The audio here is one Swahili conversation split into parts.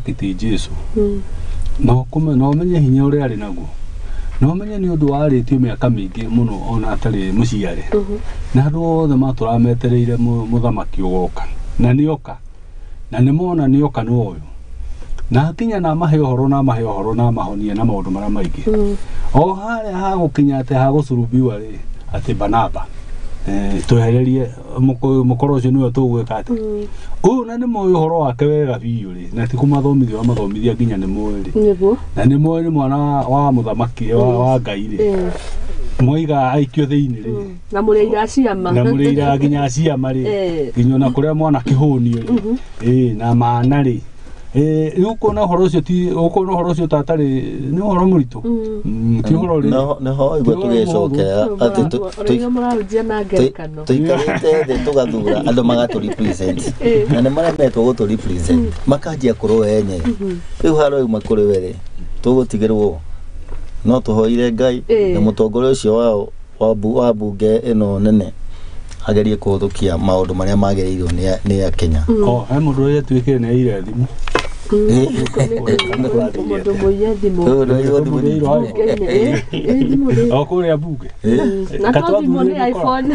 mũthamaki Jesu no menye hinya ũrĩa arĩ naguo no menye nĩ ũndũ warĩtio mĩaka mĩingĩ mũno ona atarĩ mũciare na andũ othe matũrametereire mũthamaki ũgoka na nĩoka na nĩmona nĩoka nĩ ũyũ na akinya na mahe ũhoro na mahonie na maũndũ marĩa maingĩ o harĩa hagũkinya atĩ hagũcurubiwa rĩ atĩ Barnaba twehererie mũkoro ũcio nĩwe tũgwĩka atĩ ũyũ na nĩ moĩ ũhoro wake wega biũ rĩ na ti kũmathomithia nginya nĩ moĩ rĩ na nĩ moĩ nĩ mwana wa mũthamaki wa Ngai rĩ moiga aikio thĩinĩ rĩ na mũrĩira nginya ciama rĩ nginya na kũrĩa mwana kĩhũnio rĩ na maana rĩ uko na horo cio ti uko na horo cio tatarĩ nĩ horo mũritũ ti horo rĩ no igwe tugecokera ati tũikarĩte na ngerekano tũikarĩte thĩ tũgathura andũ magatũrepresent na nĩ marĩa metwo gũtũrepresent makanjia kũrũa enye rĩu haro kũrĩ we tũgũtigĩrwo no tũhoire Ngai na mũtongoria ũcio wao wa bunge ĩno nene agerie kũhũthũkia maũndũ marĩa magĩrĩirwo nĩ Kenya he mũndũ ũrĩa tuĩkire nĩ ire thimũ mũndũ mũiya thimũ kũrĩa bunge na to thimũ nĩ iPhone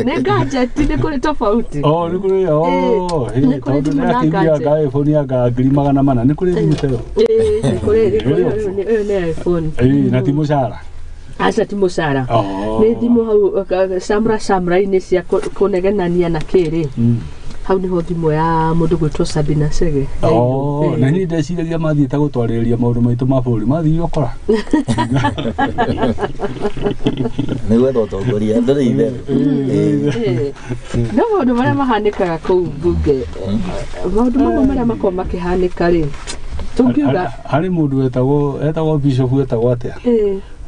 nĩ gadget nĩ kũrĩ tofauti nĩ kũrĩ tondũ nĩakĩmbia nga iPhone ya nga 400 nĩ kũrĩ thimũ teo nĩ kũrĩ nĩ iPhone na ti mũcara aca ti mũcara nĩ thimũ hau samra-inĩ cia kũnegenania na kĩrĩ hau niho thimũ ya mũndũ gwĩtwo Sabina Chege na niĩ ndeciragia mathiĩte gũtwarĩrĩria maũndũ maitũ ma bũrũri mathiĩ ũkora nĩ gwetha ũtongoria ndĩrĩ itherũ no maũndũ marĩa mahanĩkaga kũu bunge maũndũ mamwe marĩa makoragwo makĩhanĩka rĩ tũngiuga harĩ mũndũ etagwo bishop wetagwo atĩa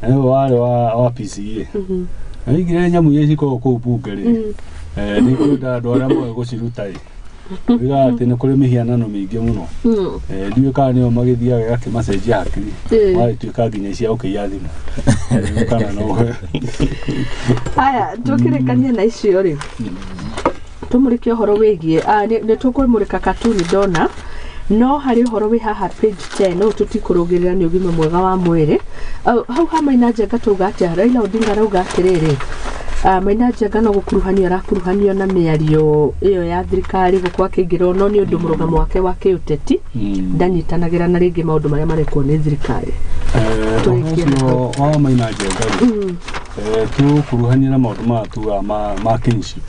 warĩ wa PCA aigire nyamũ iria cikoragwo kũu bunge rĩ nĩ kwenda andũ arĩa moĩ gũciruta rĩ oiga atĩ nĩ kũrĩ mĩhianano mĩingĩ mũno ndiũĩ kana nĩo magĩthiaga gakĩmacenjia hakiri magĩtuĩka nginya cia gũkĩiya thimũ kana no haya tũkĩrĩkania na icio rĩ tũmũrĩke ũhoro wĩgiĩ nĩ tũkũmũrĩka katuni ndona no harĩ ũhoro wĩ haha page 10 tũtikũrũgĩrĩra nĩ ũgima mwega wa mwĩrĩ hau ha Maina Njenga tauga atĩa Raila Odinga arauga atĩrĩrĩ Maina Njenga no arakuruhanio na mĩario ĩyo ya thirikari gũkwa kĩingĩro no nĩ ũndũ mũrũgamo wake wa kĩũteti ndanyitanagĩra na rĩngĩ maũndũ marĩa marekwo nĩ thirikari ũcio wa Maina Njenga tũkuruhania na maũndũ matuga ma kinship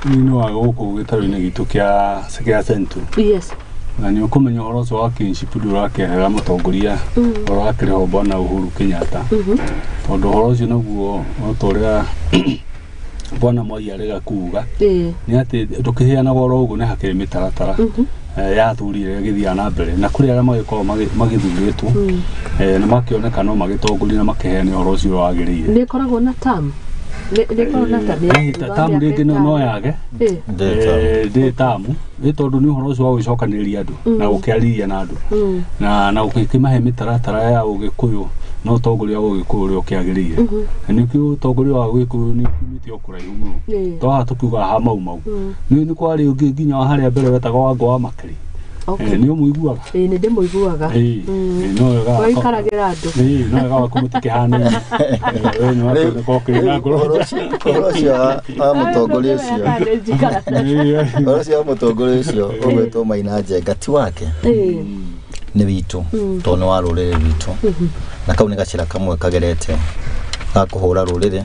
nĩ wa gũkũ gĩtarũ-inĩ gitũ kĩa Central yes na nĩ ũkũmenya ũhoro ũcio wa kinship ndũrakĩhera mũtongoria ũrakĩrĩho Bwana Uhuru Kenyatta tondũ ũhoro ũcio naguo ũrĩa Bwana Moi arega kuuga nĩ atĩ tũkĩheana ũhoro ũguo nĩ hakĩrĩ mĩtaratara ya athuri ĩrĩa ĩgĩthiaga na mbere na kũrĩ arĩa magĩkoragwo magĩthurĩtwo na makĩoneka no magĩtongoria na makĩheana ũhoro ũcio wagĩrĩire nĩ ĩkoragwo na term tamu rĩngĩ no yage ndĩ tamu nĩ tondũ nĩ ũhoro ũcio wa gũcokanĩrĩria andũ na gũkĩarĩria na andũ na gũkĩmahe mĩtaratara ya ũgĩkũyũ no ũtongoria wa ũgĩkũyũ ũrĩa ũkĩagĩrĩire na nĩkĩo ũtongoria wa ũgĩkũyũ nĩ ũkumĩte o kũraihu mũno to haha tũkiuga ha mau nĩ kwarĩ ũngĩ nginya harĩa mbere wetagwo Wangũ wa Makeri nĩ ũmũiguaga nĩ ndĩmũiguaga no ikaragĩra andũ no wega waku mũtikĩhanaine ũhoro ũcio wa mũtongoria ũcio ũgwĩtwo Maina Njenga ti wake nĩ witũ tondũ nĩ wa rũrĩrĩ rwitũ na kau nĩ gacĩra kamwe kagerete ga kũhũra rũrĩrĩ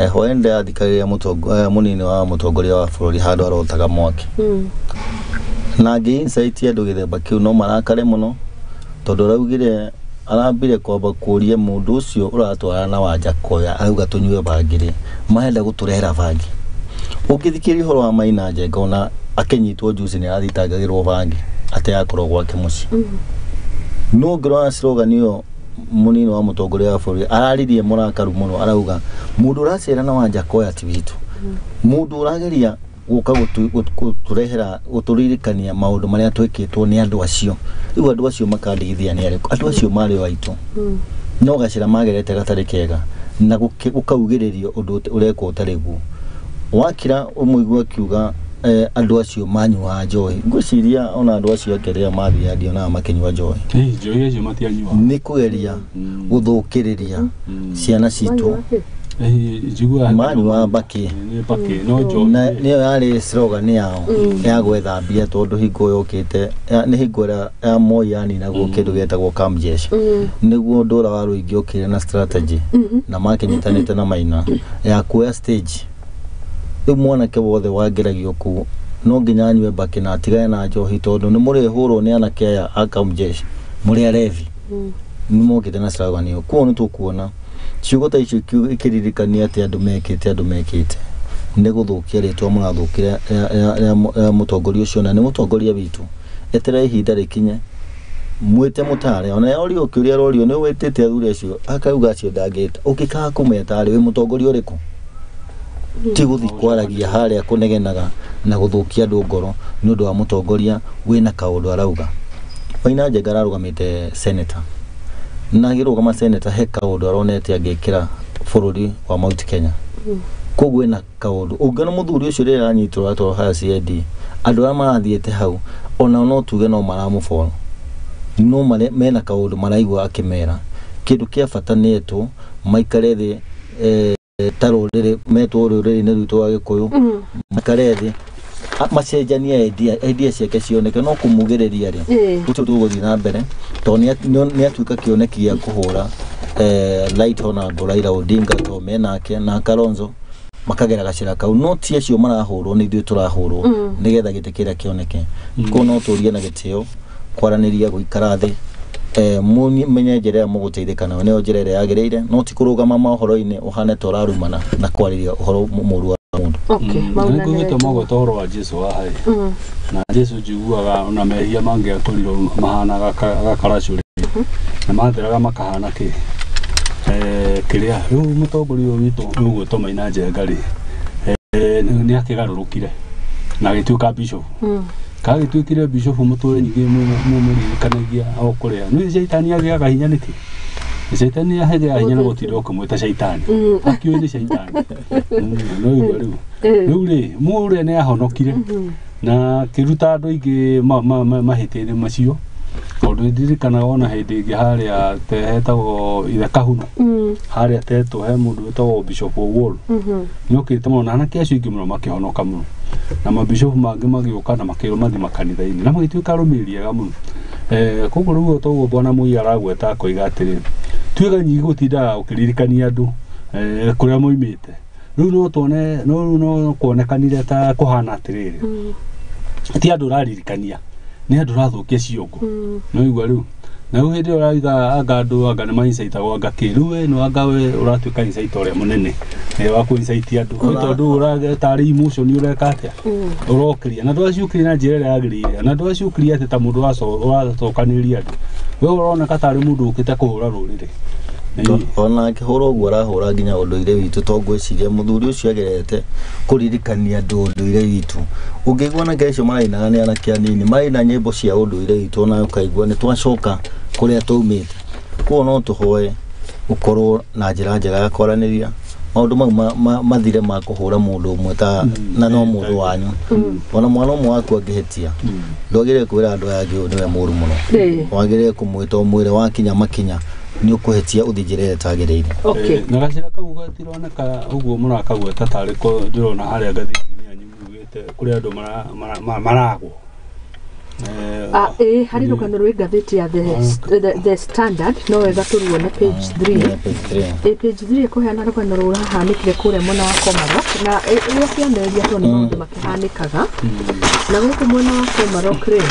hoende athikagĩrĩria mũnini wa mũtongoria wa bũrũri handũ arotaga mwaki na insight andũ gĩthemba kĩu no marakare mũno tondũ araugire arambire kwamba kũria mũndũ ũcio ũratwara na Wanjakoya auga tũnyue bangĩrĩ mahenda gũtũrehera bangi ũngĩthikĩria ũhoro wa Maina Njenga ona akĩnyitwo juice nĩ arathitangagĩrwo bangi atĩ yakorwo gwake mũciĩ no ngĩrora slogan ĩyo mũnini wa mũtongoria wa bũrũri araririe mũrakaru mũno arauga mũndũ ũracera na Wanjakoya ti witũ mũndũ ũrageria gũka gũtũrehera gũtũririkania maũndũ marĩa twĩkĩtwo nĩ andũ acio rĩu andũ acio makandigithia nĩ arĩkũ andũ acio marĩ o aitũ no gacĩra magerete gatarĩ kega na gũkaugĩrĩrio ũndũ ũrekwo ũtarĩ guo wakira ũmũigua akiuga andu acio manyua njohi ngwiciria ona andu acio akeria mathia ndio na makinywa njohi njohi acio matianyua ni kugeria guthukiriria ciana citu manyua baki na niyo yari slogan yao ya gwethambia tondu hingo yokite ni hingo ya moyani na kindu getagwo kamjesh niguo ndura wa ruingi ukire na strategy na makinyitanite na maina ya kuya stage mwanake wothe wangiragio ku no nginya anywe baki na tigane na njohi tondu ni muri hurwo ni anake aya akamjesh muri arevi ni mokite na slogan iyo kuo ni tukuona ciugo ta icio ikiririkania ati andu mekite ni guthukia ritwa murathukira ya mutongoria ucio na ni mutongoria witu etera ihinda rikinye mwite mutare ona yori ukiuria rorio ni wetete athuri acio akauga acio ndangita ukikaga kumeta ari we mutongoria uriku ti guthi kwaragia haria kunegenaga na guthukia andu ngoro ni undu wa mutongoria wina kaundu arauga Waina Njenga ararugamite senator na girugama senator he kaundu aronete agikira bururi wa Mount Kenya kogwe na kaundu ungana muthuri ucio rira anyitwo atwa ha CID andu ara marathiete hau ona no tuge no maramufolo no mena kaundu maraigwa akimera kindu kia bata neto maikare thi tarorere metwo ruriri ne rwitwa wa Gikuyu maikare thi macenjania idea ciake cioneke no kumugiriria ri gutu tuguthi na mbere to ni atuika kioneki ya kuhura light ona Raila Odinga to menake na Kalonzo makagera gacira kau no ti acio marahurwo ni ithuĩ turahurwo nigetha gitikira kioneke ko no turie na gitio kwaraniria guikara thi menye njira muguteithika nayo ne njira ĩrĩa yagĩrĩire no ti kurugama mohoro-inĩ uhane torarumana na kwariria uhoro mũru wa mundu. Okay, mauna nĩ mogo toro wa Jesu wa hai na Jesu njiguaga ona mehia mangĩakorirwo mahana gakaracũrĩ na matheraga makahana kĩ kĩrĩa rĩu mũtongoria ũyũ witũ ũgwĩtwo Maina Njenga rĩ nĩ akĩgarũrũkire na agĩtuĩka bishop kagĩtuĩkire bishop mũtũre nyingĩ mũririkanagia o kũrĩa nĩ shaitani agĩaga hinya nĩkĩ shaitani ahegea hinya na gũtirĩ ũkĩmwĩta shaitani akĩũĩ nĩ shaitani no igua rĩu rĩ mũrĩa nĩ ahonokire na kĩruta andũ aingĩ mahĩtia-inĩ macio tondũ ndirikanaga ona hĩndĩ ĩngĩ harĩa hetagwo ithe Kahuna harĩa tetwo he mũndũ wĩtagwo Bishop Owuor nĩokĩte mũno na anake acio aingĩ mũno makĩhonoka mũno na mabishop mangĩ magĩũka na makĩrwo mathi makanitha-inĩ na magĩtuĩka arũmĩrĩri ega mũno koguo rĩu toguo Bwana Moi aragweta akoiga atĩrĩ twĩganyi gũtindaga ũkĩririkania andũ kũrĩa moimĩte rĩu no tuone no kuonekanire ta kũhana atĩrĩrĩ ti andũ ũraririkania nĩ andũ ũrathũkia ciongo no igua rĩu na rĩu hĩndĩ ĩyo ũraiga anga andũ anga nĩ maincaitagwo anga kĩ rĩu we no anga we ũratuĩka incaita ũrĩa mũnene wa kũincaitia andũ tondũ ũratarĩ emotion ũreka atĩa ũrokĩria na ndwaciũkĩria na njĩra ĩrĩa yagĩrĩire na ndwaciũkĩria atĩ ta mũndũ ũracokanĩrĩria andũ we ũroneka tarĩ mũndũ ũkĩte kũhũra rũrĩrĩ ona akĩhũra ũguo arahũra nginya ũndũire witũ to ngwĩciria mũthuri ũcio agerete kũririkania andũ ũndũire witũ ũngĩigua na ngecio marainaga nĩ anake anini maraina nyĩmbo cia ũndũire witũ ona ũkaigua nĩ twacoka kũrĩa twaumĩte koguo no tũhoe gũkorwo na njĩra njega ya kwaranĩria maũndũ mau mathire ma kũhũra mũndũ ũmwe ta na no mũndũ wanyu ona mwana ũmwe waku angĩhĩtia ndwagĩrĩire kwĩra andũ aya angĩ nĩwe mũru mũno wagĩrĩire kũmwĩta mwĩre wakinya makinya ni ukuhetia uthijire tagĩrĩire na gacira kau gatironeka ũguo mũrakagweta tarĩ ko ndĩrona harĩa ngathĩti-inĩ yanyu mugĩte kũrĩ andũ maragwo harĩ rũgano rwĩ ngathĩti ya the Standard no wega tũruone page 3 page 3 ĩkũheana rũgano rũrahanĩkire kũrĩa mwena wa Komarok na rĩrĩa kĩonereria tondũ maũndũ makĩhanĩkaga na gũkũ mwena wa Komarok rĩ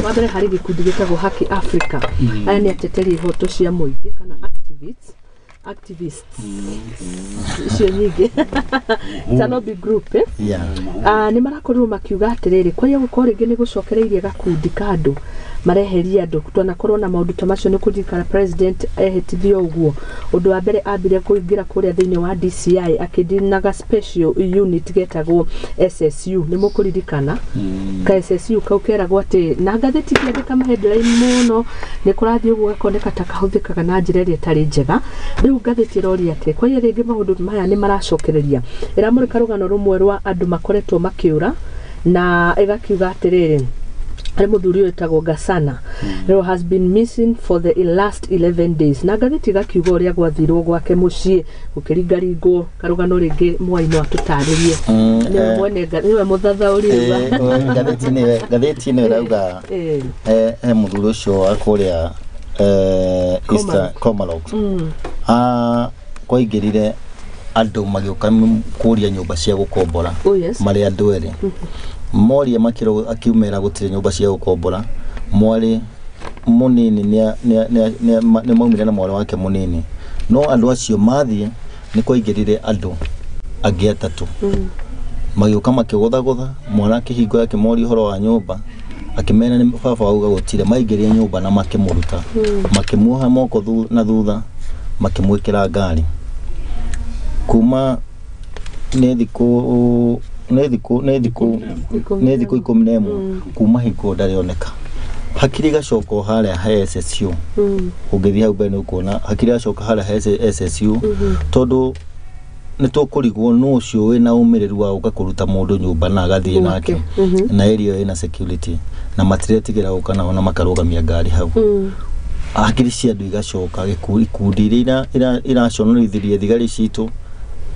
wambere harĩ gĩkundi gĩtagwo Haki Africa aya nĩ ateteri ihoto cia mũingĩ kana activists icio nyingĩ Tanobi group nĩ marakorirwo makiuga atĩrĩrĩ kwaya gũkorwo rĩngĩ nĩ gũcokereirie gakundi ka andũ mareheria andũ twanakorwo na maũndũ ta macio nĩ kũririkana president ehĩtithio ũguo ũndũ wa mbere ambire kũingĩra kũrĩa thĩinĩ wa DCI akĩndinaga special unit getagwo SSU nĩ mũkũririkana ka SSU kau keragwo atĩ na ngathĩti kĩandĩka maheadline mũno nĩ kũrathiĩ ũguo gakoneka ta kahũthĩkaga na njĩra ĩrĩa ĩtarĩ njega rĩu ngathĩti ĩroria atĩ kwaya rĩngĩ maũndũ maya nĩ maracokereria ĩramũrĩka rũgano rũmwe rwa andũ makoretwo makĩũra na igakiuga atiriri ari muthuri wetagwo Gasana has been missing for the last 11 days na ngathiti gakiuga uria gwathirwo gwake mucii ukiringaringwo karugano ringi mwaino atutaririe niwe mwene niwe muthathauri gathiti ni rauga muthuri ucio akuria Easter Comalog kwaingirire andu magioka kuria nyumba cia gukombora mari andu eri moria makiro akiumera gutire nyumba cia gukombora mwari munini ni maumire na mwari wake munini no andu acio mathie ni kwaingirire andu angi atatu magioka makigotha mwana kihingo yake mori horo wa nyumba akimena ni baba auga gutire maingirire nyumba na makimuruta makimuha moko na thutha makimwikira ngari kuma ne thiku 11 kuma hingo ndarioneka hakiri gacoko haria ha SSU ungithia hau bene ukona hakiri gacoko haria ha SSU tondu nitukurigwo no ucio we na umiriru wa ugakuruta mundu nyumba na agathie nake na area ina security na matiretigira ukana ona makarugamia ngari hau hakiri cia andu igacoka gikundi iraconorithirie thigari citu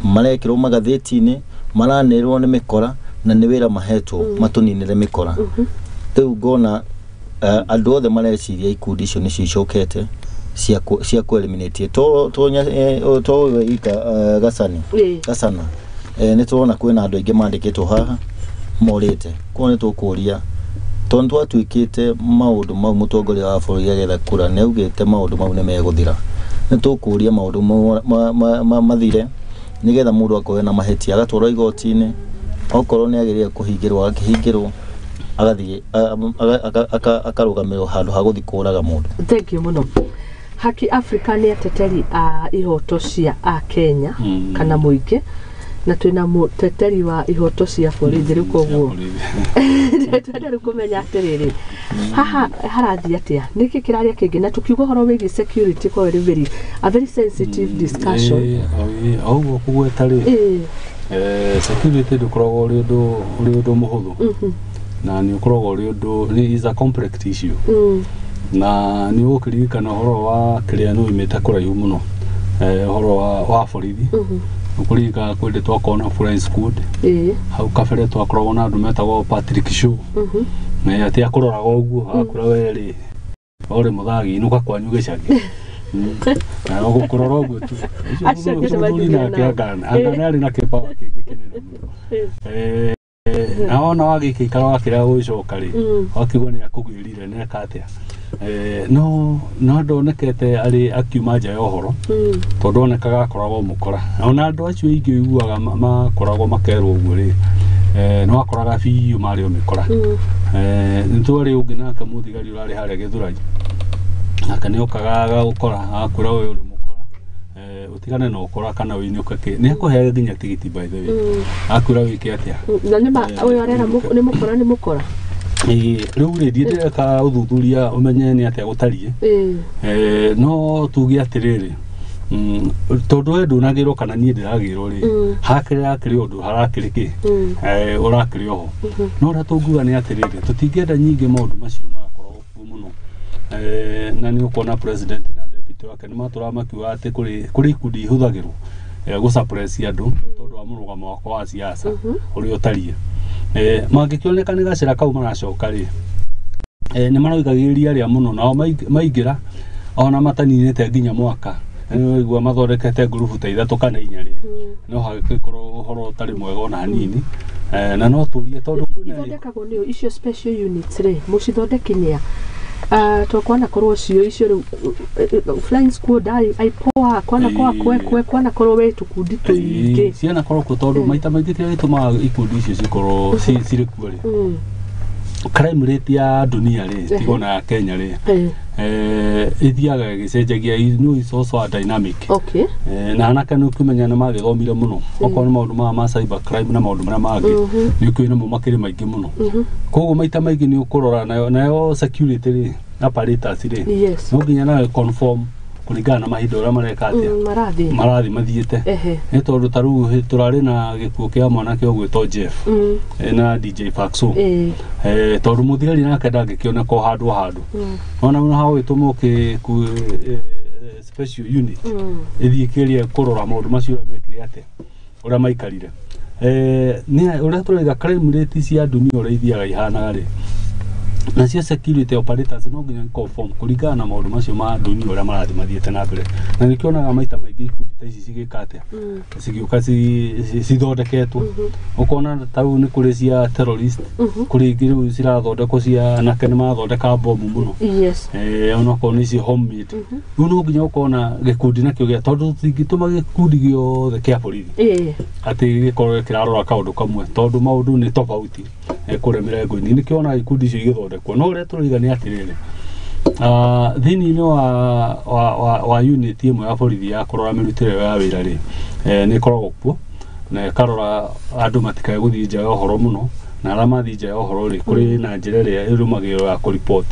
marekirwo magatheti-ini maranerwo ni mikora na ni wira mahetwo matuninire mikora riu ngona andu othe mareciria ikundi icio ni cicokete cia ku eliminate to ika Gasana ni tuona kwina andu aingi mandikitwo haha morite ko ni tukuria tondu atwikite maundu mau mutongoria wa bũrũri agetha kura ni augite maundu mau ni meguthira ni tukuria maundu mathire nigetha mundu akoe na maheti agatwara igoti-ini okorwo ni agirire kuhingirwo akihingirwo agathie akarugamirwo handu ha guthi kuraga mundu. Thank you muno. Haki Africa ni ateteri a ihoto cia a Kenya kana muingi na twina muteteri wa ihoto cia borithi riu koguo twenda kumenya atiriri haha harathi atia niki kiraria kingi na tukiuga horo wigi security ko a very sensitive discussion au kugwetari security dukoragwo uri undu muhuthu na ni ukoragwo uri undu is a complex issue na ni ukirikana horo wa kiria no imeta kuraihu muno horo wa borithi ukurika kwende twakona Friends Good hau kafere twakoragwo na andu metagwo Patrick Show na ati akuroraga uguo akura weri ore muthagi nuka kwanyu gicagi na gukurora uguo tu na kiagana ari na kipawa kinene na ona wagike ikara wakira gucoka ri akigwo ni akugwirire ne katia no ndonekete ari akiuma nja ya uhoro tondu onekaga akoragwo mukora ona andu acio ingi iguaga makoragwo makerwo uguo ri no akoraga biu mari o mikora ntwari ungi naka muthigari urari haria githurani aka ni okaga gukora akura we uri mukora utigane no ukora kana winyuka ki ni akuhe nginya tigiti by the way akura wiki atia na we arera ni mukora riu ri ndire ka uthuthuria umenye ni atia gutarie no tugi atiriri tondu we ndunagirwo kana nie ndiragirwo ri hakiri undu harakiri ki urakiri oho no ra tunguga ni atiriri tutingenda nyingi maundu macio magakorwo muno na ni ukona president na deputy wake ni matura makiuga ati kuri ikundi ihuthagirwo gusuppress andu tondu wa murugamo wako wa siasa uri utarie mangikioneka ni gacira kau maracoka ri ni maroigagiriria ria muno nao maingira ona mataninite nginya mwaka igwa mathondekete group ta 3 kana 4 ri no hagikorwo horo tari mwega ona hanini na no turie tondu ithondekagwo ni icio special units ri mucithondekinya twakwana korwo cio icio Flying Squad aipoa kwana korwo we tukundi tuingi ciana korwo tondu maita maingi kire ituma ikundi icio cikorwo ciri kuori crime rate ya dunia ri tigona ya Kenya ri ithiaga gicenjagia is also a dynamic na anaka no kumenya na magithomire muno okorwo maundu ma cyber crime na maundu mara magi ni kwina mo makiri maingi muno koguo maita maingi ni ukurora nayo security ri apparatus ri no nginya na conform kuringana na mahinda uria mareka atia marathi mathiete ni tondu taru turari na gikuo kia mwanake ogwitwo Jeff na DJ Faxo tondu muthigari nake ndangikioneka handu ona una hawo itumo ku special unit ithie kiria kurora maundu macio mekire ate uria maikarire ni uria turiga crime rate cia dunia uria ithiaga ihanaga ri na cia security operators no nginya conform kuringana na maundu macio ma dunia uria marathi mathiete na mbere na nikionaga maita maingi ikundi ta ici cigikate cigiuka cithondeketwo ukona tau ni kuri cia terrorist kuri ngiru cirathondekwo cia na kene mathondeka bomu muno ona koni ci homemade no nginya ukona gikundi nakio gia tondu tingituma gikundi giothe kia borithi ati gikorwo kirarora kaundu kamwe tondu maundu ni tofauti kure mirengo-ini nikiona ikundi icio igithondekwo no uria turiga ni atiriri thini-ini wa unit imwe ya borithi ya kurora mirutire ya wira ri ni koragwo kuo na karora andu matikae guthii nja ya uhoro muno na ara mathii nja ya uhoro ri kuri na njira ria irumagiro ya ku report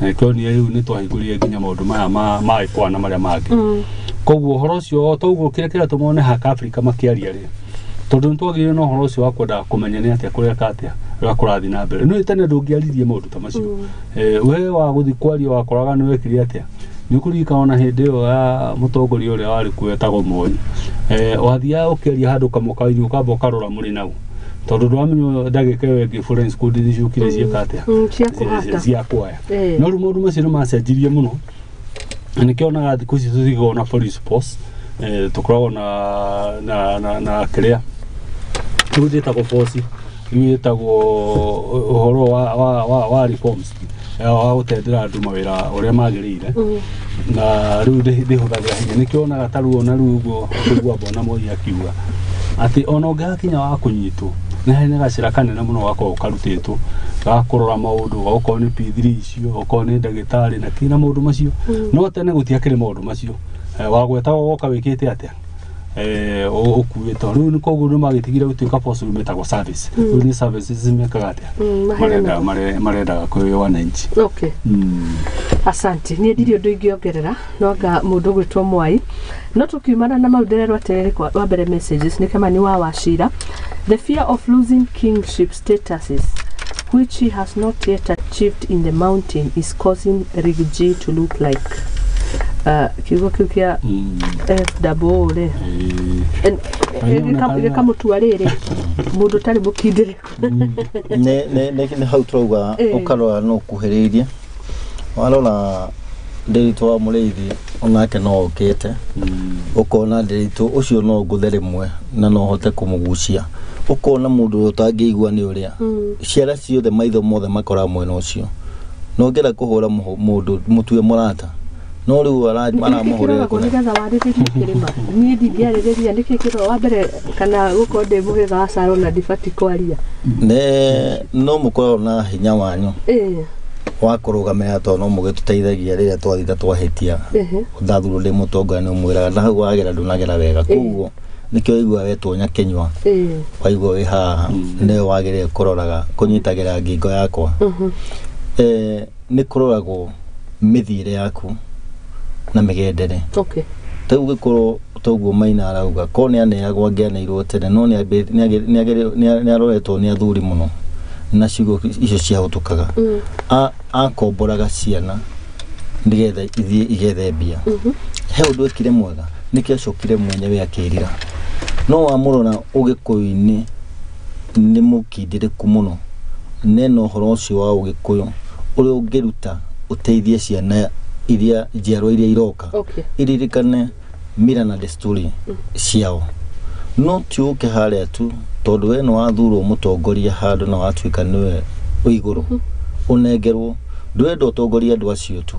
na kioni riu ni twahingurire nginya maundu maya ma ikwana maria mangi koguo uhoro ucio toguo kira tumone haka Africa makiaria ri tondu ntwagire no horo ucio wakwenda kumenya ni atia kureka atia kurathi na mbere no itane ndungiaririe maundu ta macio we wa guthi kwaria wakoraga ni wekire atia ni kurika ona hindi yo ya mutongoria uria wari kuetagwo Moi wathia ukiaria handu kamokaini ukamba ukarora muri nau tondu ndwamenyo ndagika wengi foreign school dicukire cieka atia cia kwaya no rumundu macio no macenjirie muno nikionaga thiku ici tuthigona police post tukoragwo na kiria tujitagwo force yetagwo uhoro wa reforms wa gutendera andu mawira uria magirire na riu ndihuthagira hinya nikionaga taru ona rugo kugwa bona Moi akiuga ati ona ungakinya wa kunyitwo na hene gacira kanene muno wako ukarutitwo gakurora maundu goko ni P3 icio goko ni ndagitari na kina maundu macio no tene gutiakire maundu macio wagwetagwo goka wikite atia ukuweta riu ni koguo ni magitigire gutuika post metagwo service riu ni services zimekaga atia marenda kwa wananchi asante ni ndirio ndu ingiongerera noga mundu gwitwo Mwai no tukiumana na maudere rwaterere kwa mbere messages ni kama ni wa washira the fear of losing kingship statuses which he has not yet achieved in the mountain is causing Rigiji to look like kiugo kiu kia FW kama tuarere mundu tari mukindire ne hau trouga ukarora no kuheriria warora ndirito wa mureithi onake no okete ukona ndirito ucio no nguthere mwe na no hote kumugucia ukona mundu utangiigua ni uria ciara ciothe maitho mothe makora mwena ucio no ngera kuhura mundu mutue murata no riu aramuhurira ko nigatha wariririe kirima ni ndingiaririria ndikikiro wa mbere kana gukonde muhitha wa Saro na difati kwaria ne no mukoro na hinya wanyu wa kurugamira to no mugituteithagia riria twathitha twahitia uthathuru ri mutonga ni mwiraga na hau wagera ndunagera wega kuguo nikio igua wetwo nyakenywa waigua wi haha ne wagire kuroraga kunyitagira ngingo yakwa ni kuroragwo mithire yaku na migendere tauge koro toguo Maina arauga ko ni aneagwa ngianeirwo tene no ni aroretwo ni athuri muno na cigo icio ciahutukaga akomboraga ciana ndigetha ithie igethe mbia he undu ekire mwega niki acokire mwenyewe akirira no amurona ugikuyu-ini ni mukindiriku muno neno horo ucio wa ugikuyu uri ungiruta uteithie ciana iria njiarwa iria iroka iririkane mira na desturi ciao no tiuke haria tu tondu we no wathurwo mutongoria handu na watuika niwe uiguru unengerwo ndwenda utongoria andu acio tu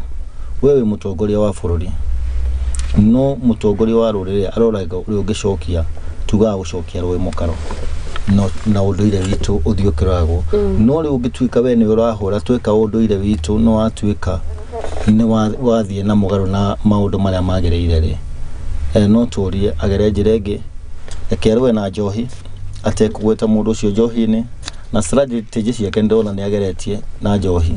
wewe mutongoria wa bururi no mutongoria wa ruriri aroraga uri ungicokia tuga gucokia rwe mukaro na unduire witu uthiukiragwo no ri ungituika we ni urahura tweka unduire witu no atuika ni wathie na mugaru na maundu maria magirire ri no turie agere njirenge ekerwe na njohi ate kugweta mundu ucio njohi-ini na strategy ciake ndona ni ageretie na njohi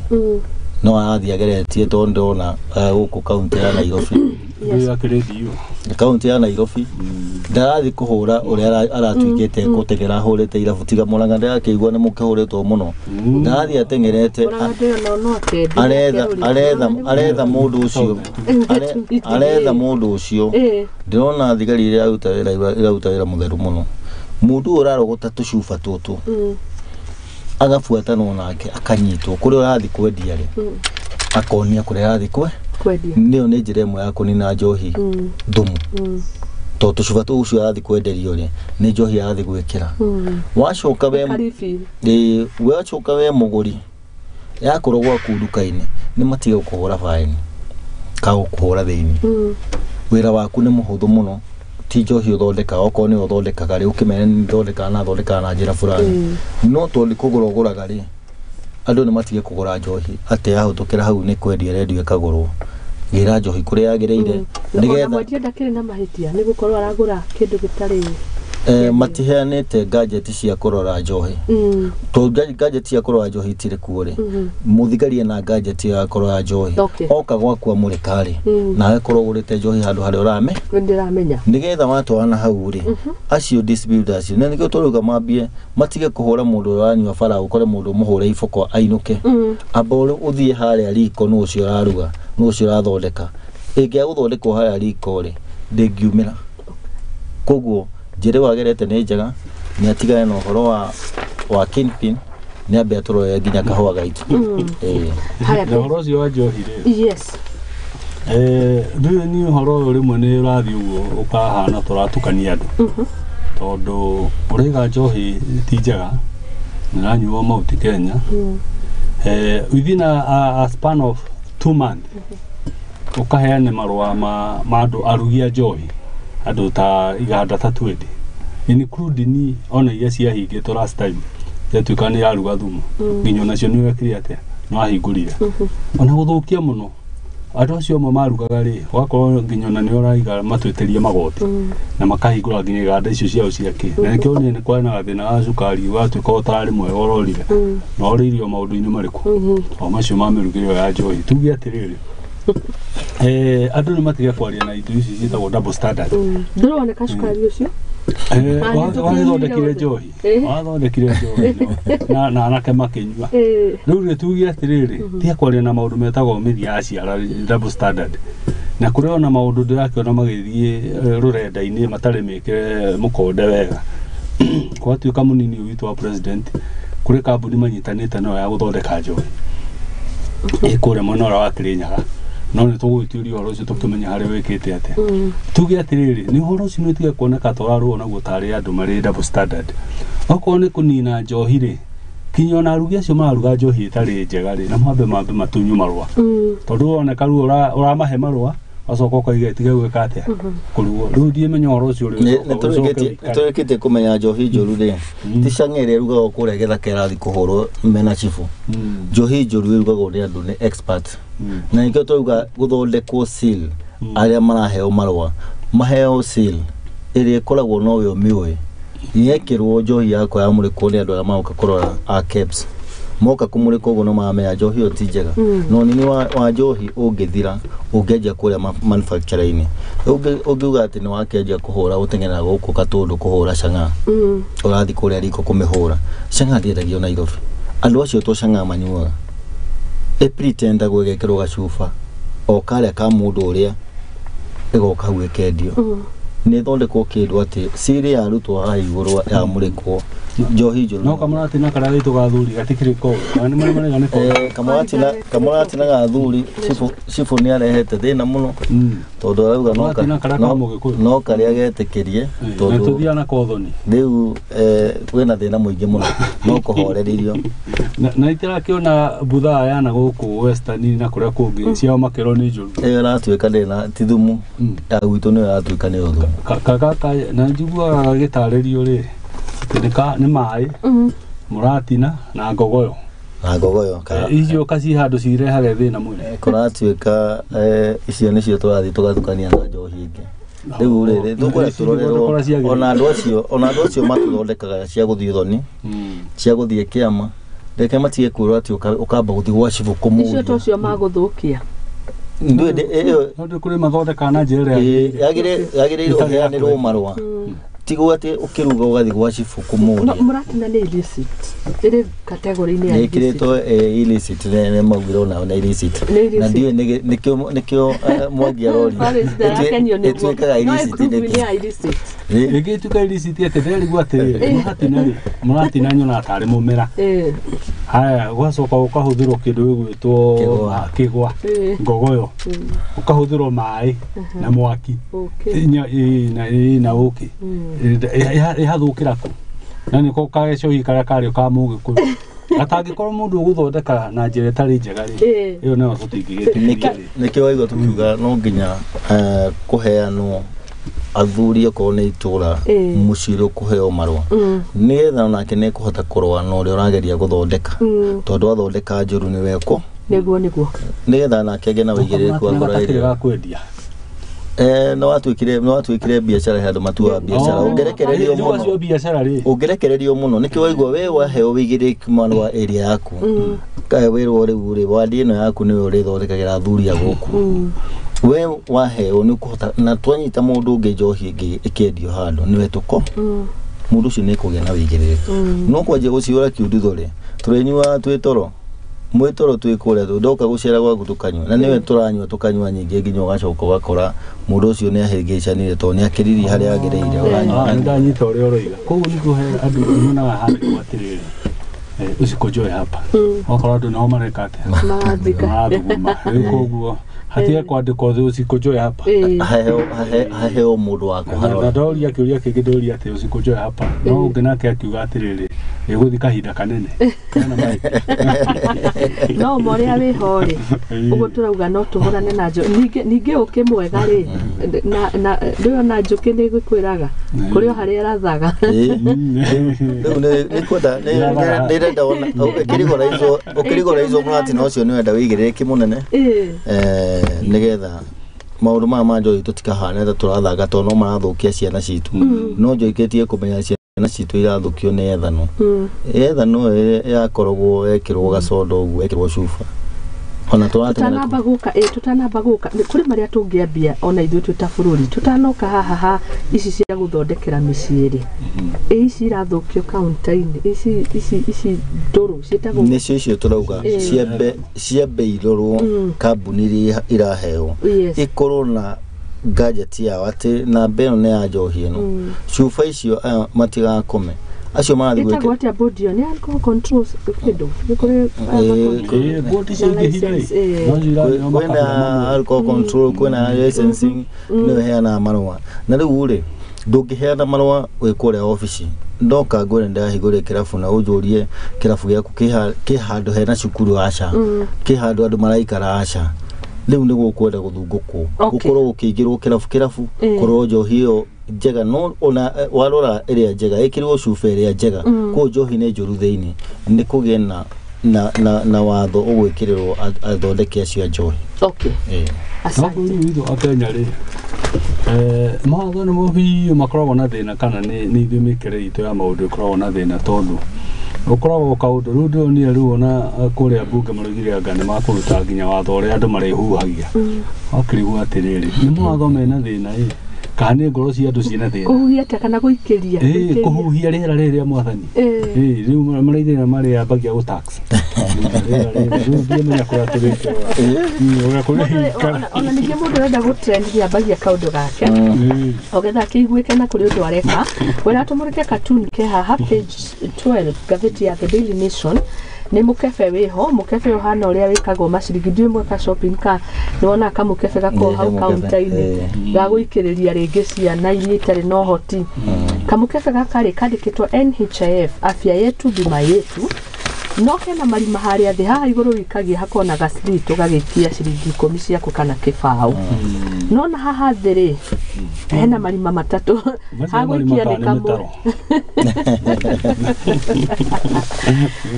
no athi ageretie tondo na guku kaunti ya Nairobi kaunti ya Nairobi ndarathi kuhura uria aratwikite gutegera hurite irabu tiga Murang'a ndakigwa ni mukihuritwo muno ndarathi atengerete aretha mundu ucio ndirona thigari iria iruta wira mutheru muno mundu urarogota tucuba tutu agafuatana nake akanyitwo kuri urathi kwendia ri akonia kuri urathi kwendia nio ni njira imwe ya kunina njohi thumu to tucuba tucio arathi kwenderio ri ni njohi arathi gwikira wacoka we muguri yakorwo gwaku nduka-ini ni matige kuhura faini ka kuhura thiini wira waku ni muhuthu muno ti njohi uthondeka oko ni uthondekaga ri ukimenya ni thondeka na njira fulani no to likuguraguraga ri andu ni matige kugura njohi ate ahutukira hau ni kwendia redio ikagurwo gira njohi kuri yagireire nigetha mwendia ndakiri na mahitia ni gukorwo aragura kindu gitari matiheanite gadget cia kurora njohi to gadget cia kurora njohi tire kuore muthigari na gadget ya kurora njohi oka gwakwa murekari na akorwo gurite njohi handu hari urame ndiramenya nigetha watwana hau ri acio distributors na nikio turuga mambie matige kuhura mundu wanywa bara ukore mundu muhure ifoko ainuke abore uthie haria riko no ucio araruga no ucio arathondeka ingia guthondekwo haria riko ri ndingiumira koguo jere wagerete ne njega ni atigane no horo wa kingpin ni ambe atoro nginya kahwa gaitu horo cio wa njohi ri yes ndu ni horo rimwe ni urathi uguo ukahana turatukania andu tondu uriga njohi ti njega niranyuo mauti Kenya within a span of 2 months ukaheane marua ma andu arugia njohi andu ta iganda ta 20 include ni ona iria ciahingitwo last time yatuikana ya ruga thumu nginyo nacio ni wekire atia no ahingurire ona guthukia muno andu acio mo marugaga ri wakorwo nginyo na ni uraiga matweterie magoti na makahingura nginya iganda icio ciao ciake na nikio ni kwana gathina ga cukari watuika utari mwega urorire no uririo maundu-ini mariku o macio mamirugire ya njohi tuge atiriri andu ni matige kwaria na indo ici ciitagwo double standard ndĩroneka cukari ũcio wathondekire njohi na anake makinyua riu ri tuge atiriri tia kwaria na maundu metagwo mithia aciara double standard na kuri ona maundu ndirakiona magithie rurenda-ini matari mikire mukonde wega kwatuika munini witu wa president kuri kambuni manyitanite no ya guthondeka njohi ikure monora wa Kirinyaga no ni tugwitiria horo ucio tukimenya hari wikite ate tuge atiriri ni horo ucio ni tige kuoneka twararwo na gutari andu mari double standard okorwo ni kunina njohi ri kinyo na arugi acio maruga njohi itari njega ri na mambe matunyu marua tondu oneka ru uramahe marua acoka ukaiga tige gwika atia kuruo riu ndie menya horo ucio ri turikite kumenya njohi njuru ri ti cang'ere ruga kuria githaka irathi kuhurwo mena chifu njohi njuru rugagwo ni andu ni expert na nikio tuga guthondekwo seal aria maraheo marua maheo seal iria ikoragwo no yo miwe yekirwo njohi yako ya muriko ni andu aria magoka kurora caps moka kumurika uguo no mamenya njohi oti njega no nini wa njohi ungithira ungeja kuria manufacturing-ini ungiuga ati ni wakenja kuhura uteng'era guku katundu kuhura cang'a urathi kuria riko kumihura cang'a ndiendagio Nairobi andu acio to cang'a manyuaga pretenda gwekirwo gacuba o karia ka mundu uria igoka gwekendio ni thondekwo kindu ati siri ya rutwo ha iguru ya murikwo njohi njuru no kamurati na karathi tugathuri gatikiri ko ni mari gane ko kamurati na gathuri cifu ni arehete thina muno tondu arauga no karia getikirie tondu tuthia na kothoni riu kwina thina muingi muno no kuhoreririo na itirakiona buthaa yana guku western na kuria kungi ciao makero ni njuru ratuika ndina tithumu ya gwitu ni ratuika ni uthu kaka na njigua gitaririo ri ni mai muratina na ngogoyo icio kaci handu cirehage thina mwene kuratuika icio nicio turathi tugathukania na njohi ingi riu riri tukura turorerwo ona andu acio matuthondekaga cia guthii thoni cia guthii kiama reke matige kwirwo ati ukamba guthi gwa cibu kumuria icio tocio maguthukia ndwende ndio kuri mathondeka na njira yagire uheanirwo marwa tigo ati ukiruga ugathi gwa cibu kumuria muratina ni illicit ire category ni illicit nikireto illicit ne mawiro na illicit na ndio nikio mwangia rori etwekaga illicit ni igituka illicit ate nderi gwate muratina nyona atari mumera haya gwacoka ukahuthirwo kindu gwitwo kigwa ngogoyo ukahuthirwo mai na mwaki na uki ihathukira ku na niko kagecohi karia kari ka mugiku atangikorwo mundu uguthondeka na njira tari njega ri iyo nayo tutingigite nikio waigwa tukiuga no nginya kuheanwo athuri ko ne itura muciro kuheo marwa nigetha nake ne kuhota kurwa no ri urageria guthondeka tondu athondeka njuru ni weko niguo nigetha nake ngena wigire ku ngora iri ga kwendia no watwikire biashara handu matua biashara ungerekererio muno sio biashara ri ungerekererio muno nikio waigwa we waheo wigire kumano wa area yaku kae wiro ri uri wadi no yaku ni uri thondekagira athuri aguku we waheo ni kuhota na twanyita mundu unge njohi ingi ikendio handu niwe tuko mundu ucio ni kugia na wigiririku no kwaje guciura kiunduthore turenyua twitoro mwitoro twikuria ndoka gucera gwaku tukanywa na niwe turanywa tukanywa nyingi nginya ugacoka ugakora mundu ucio ni ahingicanire to ni akiriri hari agireire uranywa ndanyita uri oroiga koguo ni kuhe andu munaga handu atiriri usikojoe hapa wakora andu nao marekate mathuguma koguo hatia kwandikwo thu usikojoe hapa haheo mundu wako hano ndoria kiuria kingi ndoria ati usikojoe hapa no nginake akiuga atiriri iguthi kahinda kanene no moria we hori ugo turauga no tuhurane na njo ninge ukimwega ri na ndio na njuki ni gwikwiraga kurio hari arathaga ni kwenda ni renda ona ukirigora izo mwati no cio ni wenda wigirire kimunene nigetha maundu ma njohi tutikahane ta turathaga to no marathukia ciana citu no njoiketie kumenya ciana citu irathukio ni ethano ethano yakoragwo ekirwo gacondo uguo ekirwo cuba ona tutanamba guka kuri maria tungiambia ona ithuĩ twĩ ta bũrũri tutanoka haha ici cia guthondekera mĩciĩ ici irathũkio kaunti-inĩ ici ndũrũ ciĩtagwo nĩcio icio turauga ciambe irorwo kambuni iraheo ikorwo na gadget yao ati na beno ne ya njohi ĩno cuba icio matigakome acio marathi gwike what about you ni alcohol controls kido nikore bodi cingihire kwena alcohol control kwena licensing no heana marwa na riu ri ndungiheana marwa wikuria office ndoka ngore ndahigure kirafu na ujurie kirafu giaku ki handu hena cukuru aca ki handu andu maraikara aca riu ni gukwenda guthungukwo gukorwo ukingirwo kirafu korwo njohi iyo njega no ona warora area njega ikirwo cuba area njega ko njohi ne njuru thiini ni kugena na watho ugwikirirwo athondeke acio njohi okay asante wido akenya ri maatho ni mubi makoragwo na thina kana ni thimikire ito ya maundu ikoragwo na thina tondu ukoragwo kaundu rundo ni ruona kuria bunge marugire angane makuruta nginya watho uria andu marihuhagia akirigwo atiriri ni maatho mena thina kana ngoro cia andu ciina thina kuhuhia ta kana guikiria kuhuhia rĩera rĩrĩa mwathani rĩu marĩithia marĩ ambagia gu tax rĩu menya kũrĩa tũrĩkĩra ona ningĩ mũndũ arenda gu trend ni ambagia kaundu gake ogetha kĩiguĩke na kũrĩ ũndũ areka wena tũmũrĩke cartoon ke haha page 12 gazeti ya The Daily Nation ni mukefe wiho mukefe uhana uria wikagwo maciringi ndimwe ka shopping ka niwona ka mukefe gako hau counter-ini ga guikiriria ringi ciana iria itari no hoti ka mukefe gakari kandikitwo NHIF afya yetu bima yetu no kena marima haria thi haha iguru wikagia hakona gaslito gagikia ciringi 10 ciako kana kibao no na haha thiri hena marima matatu haguikia ni kamwe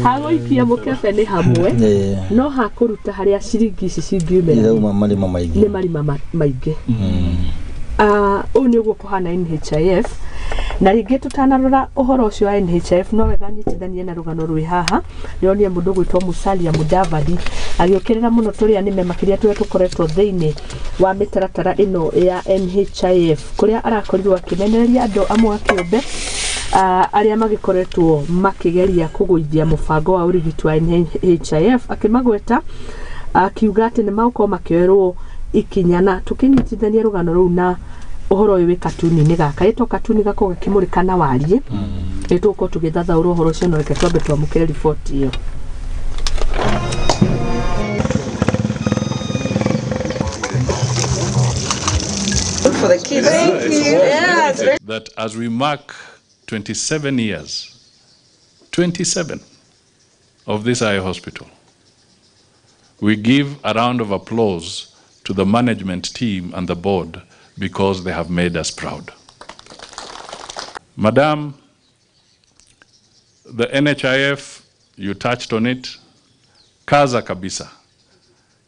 haguikia mukefe ni hamwe no hakuruta haria ciringi ici cingiumera irauma marima maingi ni marima maingi uyu niguo kuhana NHIF na rĩngĩ tutanarora ũhoro ũcio wa NHIF no wega nyitithanie na rũgano rwĩ haha nĩonia mũndũ gwĩtwo Musalia Mudavadi agĩũkĩrĩra mũno tũrĩa nĩme makĩria tũrĩa tũkoretwo thĩinĩ wa mĩtaratara ĩno ya NHIF kũrĩa arakorirwo akĩmenereria andũ amwe kĩũmbe arĩa magĩkoretwo makĩgeria kũgũithia mũbango wa ũrigiti wa NHIF akĩmagweta akiuga atĩ nĩmagũkorwo makĩoerwo ikinyana tũkĩnyitithania rũgano rũu na ũhoro ũyũ wĩ katuni-inĩ gaka ĩtwo katuni gako gakĩmũrĩka na wariĩ ĩtũko tũgĩthathaũra ũhoro ũcio no reke twambe twamũkĩre riboti ĩyo. For the kids. Yeah, that as we mark 27 years, 27 of this eye hospital, we give a round of applause to the management team and the board because they have made us proud. Madam, the NHIF, you touched on it, kaza kabisa.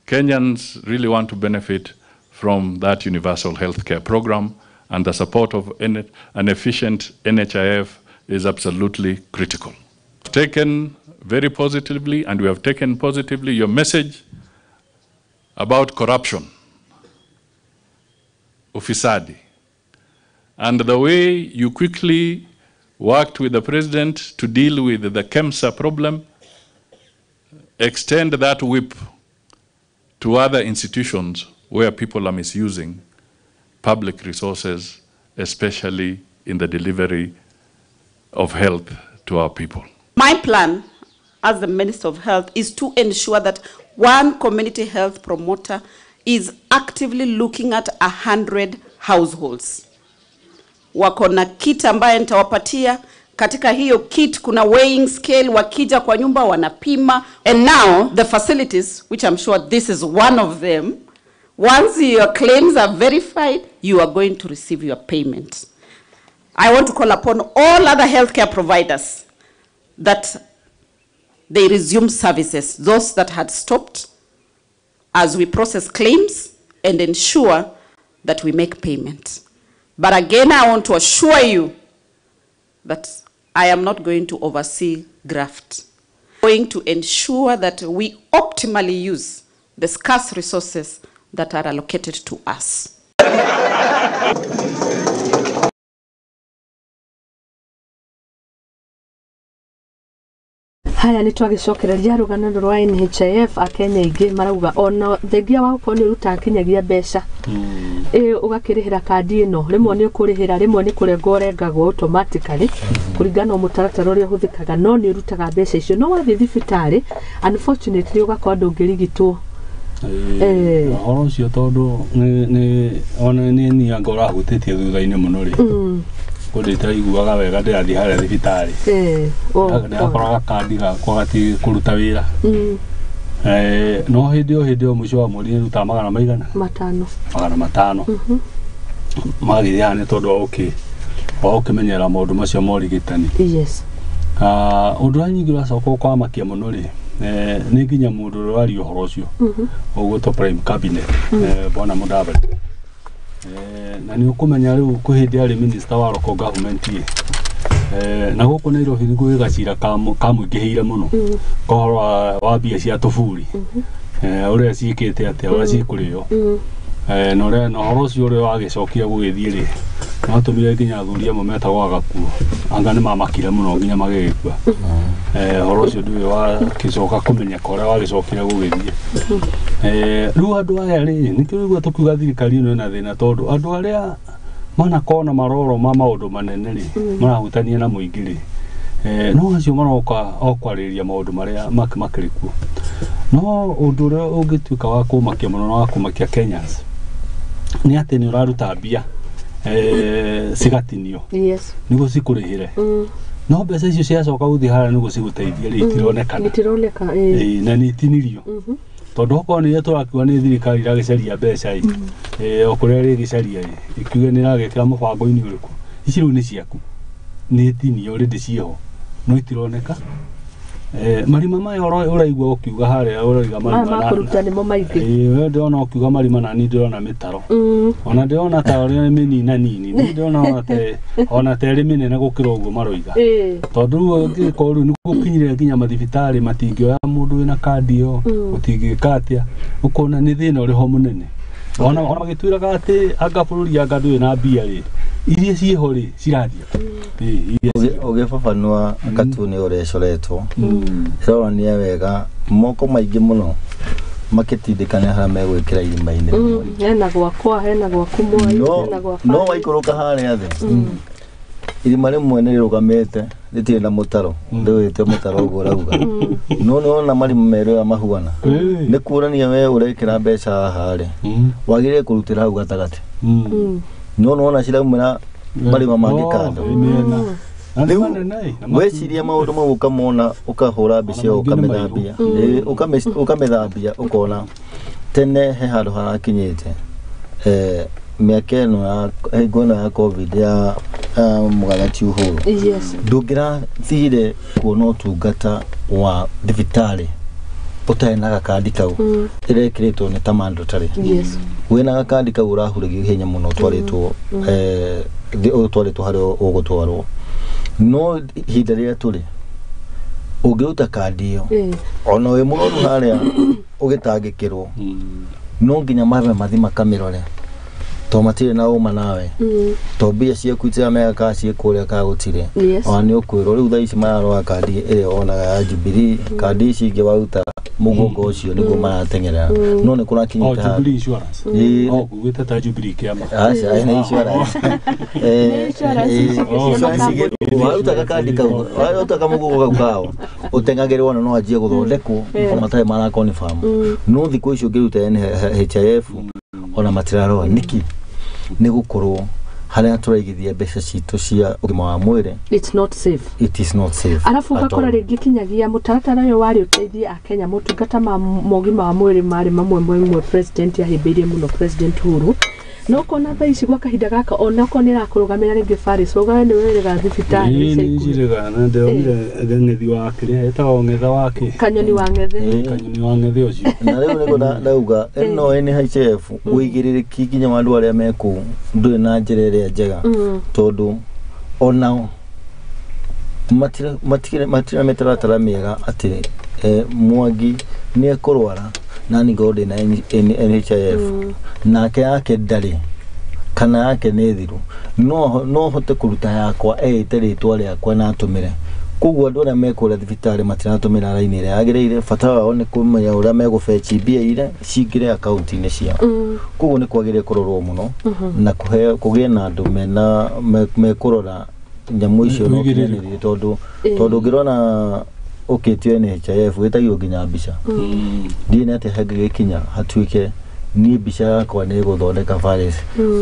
Kenyans really want to benefit from that universal healthcare program, and the support of an efficient NHIF is absolutely critical. Taken very positively, and we have taken positively your message about corruption, ufisadi, and the way you quickly worked with the president to deal with the KEMSA problem, extend that whip to other institutions where people are misusing public resources, especially in the delivery of health to our people. My plan as the Minister of Health is to ensure that one community health promoter is actively looking at 100 households. Wako na kit ambaye nitawapatia. Katika hiyo kit kuna weighing scale, wakija kwa nyumba wanapima. And now the facilities, which I'm sure this is one of them, once your claims are verified, you are going to receive your payment. I want to call upon all other healthcare providers that they resume services, those that had stopped, as we process claims and ensure that we make payment. But again, I want to assure you that I am not going to oversee graft. I'm going to ensure that we optimally use the scarce resources that are allocated to us. Haya nĩ twagĩcokereria rũgano rwa NHIF akenya aingĩ marauga ona thengia wa gũkorwo nĩ ũrutaga kinyagia mbeca ũgakĩrĩhĩra kandi ĩno rĩmwe nĩ ũkũrĩhĩra rĩmwe nĩ kũrengwo rengagwo automatically kũringana na mũtaratara ũrĩa ũhũthĩkaga no nĩ ũrutaga mbeca icio no wathiĩ thibitarĩ unfortunately ũgakorwo ndũngĩrigitwo ũhoro ũcio tondũ ona nĩ angora hutĩtie thutha-inĩ mũno rĩ kũndĩte iguaga wega ndĩrathiĩ harĩa thibitarĩ ndakoraga kandi gakwa gati kũruta wĩra no hĩndĩ ĩyo mũico wa mweri nĩrutaga magana maigana magana matano magĩthiĩ haha nĩ tondũ wa ũkĩmenyera maũndũ macio ma ũrigitani ũndũ ũrĩa nyingĩ ũracoka ũkwamakia mũno rĩ nĩ nginya mũndũ ũrĩa waria ũhoro ũcio ũgwĩtwo prime cabinet bwana Mudavadi na nĩ ũkũmenya rĩu kwĩ hĩndĩ arĩ minister wa local government na gũkũ Nairobi nĩ gwĩ gacira kamũingĩhĩire mũno kohoro wa mbia cia tũburi ũrĩa ciĩkĩte atĩa ũrĩa cikũrĩo na ũhoro ũcio ũrĩa wagĩcokire gũgĩthiĩ rĩ natũmire nginya athuri amwe metagwo agakuo anga nĩ mamakire mũno nginya magĩgĩkua ũhoro ũcio ndũrĩ wagĩcoka kũmenyeka ũrĩa wagĩcokire gũgĩthiĩ rĩu andũ aya rĩ nĩkĩo rĩu tũkiuga thirikari ĩno ĩna thĩna tondũ andũ arĩa manakorwo na maroro ma maũndũ manene rĩ marahutania na mũingĩ rĩ no acio maroka okwarĩrĩria maũndũ marĩa makĩrĩ kuo no ũndũ ũrĩa ũngĩtuĩka wa kũmakia mũno na wa kũmakia Kenyans nĩ atĩ nĩ ũraruta mbia cigatinio nĩguo cikũrĩhĩre no mbeca icio ciacoka gũthiĩ harĩa nĩguo cigũteithia rĩ itironeka na nĩ itinirio tondũ okorwo nĩ tũrakiuga nĩ thirikari ĩragĩcaria mbeca okũrĩa rĩgĩcaria ikiuge nĩ ĩragĩkĩra mũbango-inĩ ũrĩkũ ici rĩu nĩ ciaku nĩ itinio already ciĩho no itironeka marima maya uraigua ukiuga haria uraiga marima makuruta nimo maingĩ we ndona ukiuga marima na ni ndona mitaro ona ndona ta uri minina nini ni ndona ona ta ri minene gukira uguo maroiga tondu ngikoru ni gukinyire nginya mathibitari matingioya mundu wina kandi yo utingika atia ukona ni thina uri ho munene ona magitwiraga ati anga bururi anga ndui na mbia ri iria ciho ri cirathia ugibabanua katuni urecoretwo ironia wega moko maingi muno makitindikane hara megwikira irima-ini hena gwakwa hena gwaku mwai hena gwakwa no waikuruka haria thi irima rimwe ni rirugamite ritire na mutaro ndiwite mutaro uguo rauga no ona marima meru ya mahuana ni kurania we urekira mbeca haha wagire kurutira hau gatagati no ona ciraumira marima mangikanda weciria maundu mau ukamona ukahura mbica ukamithambia ukamithambia ukona tene he handu harakinyite miaka ino ya ngona ya covid ya mugalati uhuru ndungira thire kuona utungata wa thibitari utena gakandi kau irekiritwo ni tamando tari wina gakandi kau urahurigio hinya muno twaritwo hari ugutwarwo no hinda ria turi ungiruta kandi iyo ona we muroru haria ugitangikirwo no nginya marwe mathima kamirore to matire na uma nawe to bia ciaku itira mega ka ciekuria ka gutire ona ni ukwiro riu thaa ici mararwa kandi ire ona ya Jubilee kandi ici ingi wauta mugongo ucio niguo maratengerera no ni kurakinyita ha Jubilee insurance gwita ta Jubilee kiama aca ni insurance wauta kandi kau wauta kamugongo kau utengagirwo no ajie guthondekwo matare mara confirm no thiku icio ngiruta NHIF ona matiraro niki ni gukorwo haria turaigithia mbeca citu cia ugima wa mwire it is not safe arafu gakora ringi kinyagia mutaratara yo wari uteithia akenya mutungata ma mogima wa mwire mari mamwe president ahimbirie muno president Uhuru no kona tha ici gwa kahinda gaka ona ko nira kurugamira ringi Faris uga ni wewe ga thibitari ni njiriga na ndeonire ngethi wake eta ongetha wake kanyoni wa ngethi ucio na riu niko ndauga eno NHIF uigiririki kinya mandu aria meku nduri na njirere njega tondu ona matira metaratara miega atire Mwangi ni ekurwara na ni gode na NHIF nake yake ndari kana yake ni thiru no hote kuruta yakwa iteritwa riakwa na atumire kugwa ndora mekura thibitari matiratumira raini ire agirire fata wao ni kumenya uria megufeci mbia ire cingire akaunti-ini ciao kugwa ni kwagire kurorwo muno na kugie na andu mena mekurora nyamu icio no kinyaniri tondu ngirona ukitio NHIF witagio nginya mbica ndine ati hangigikinya hatuike ni mbica yakwa ni guthondeka virus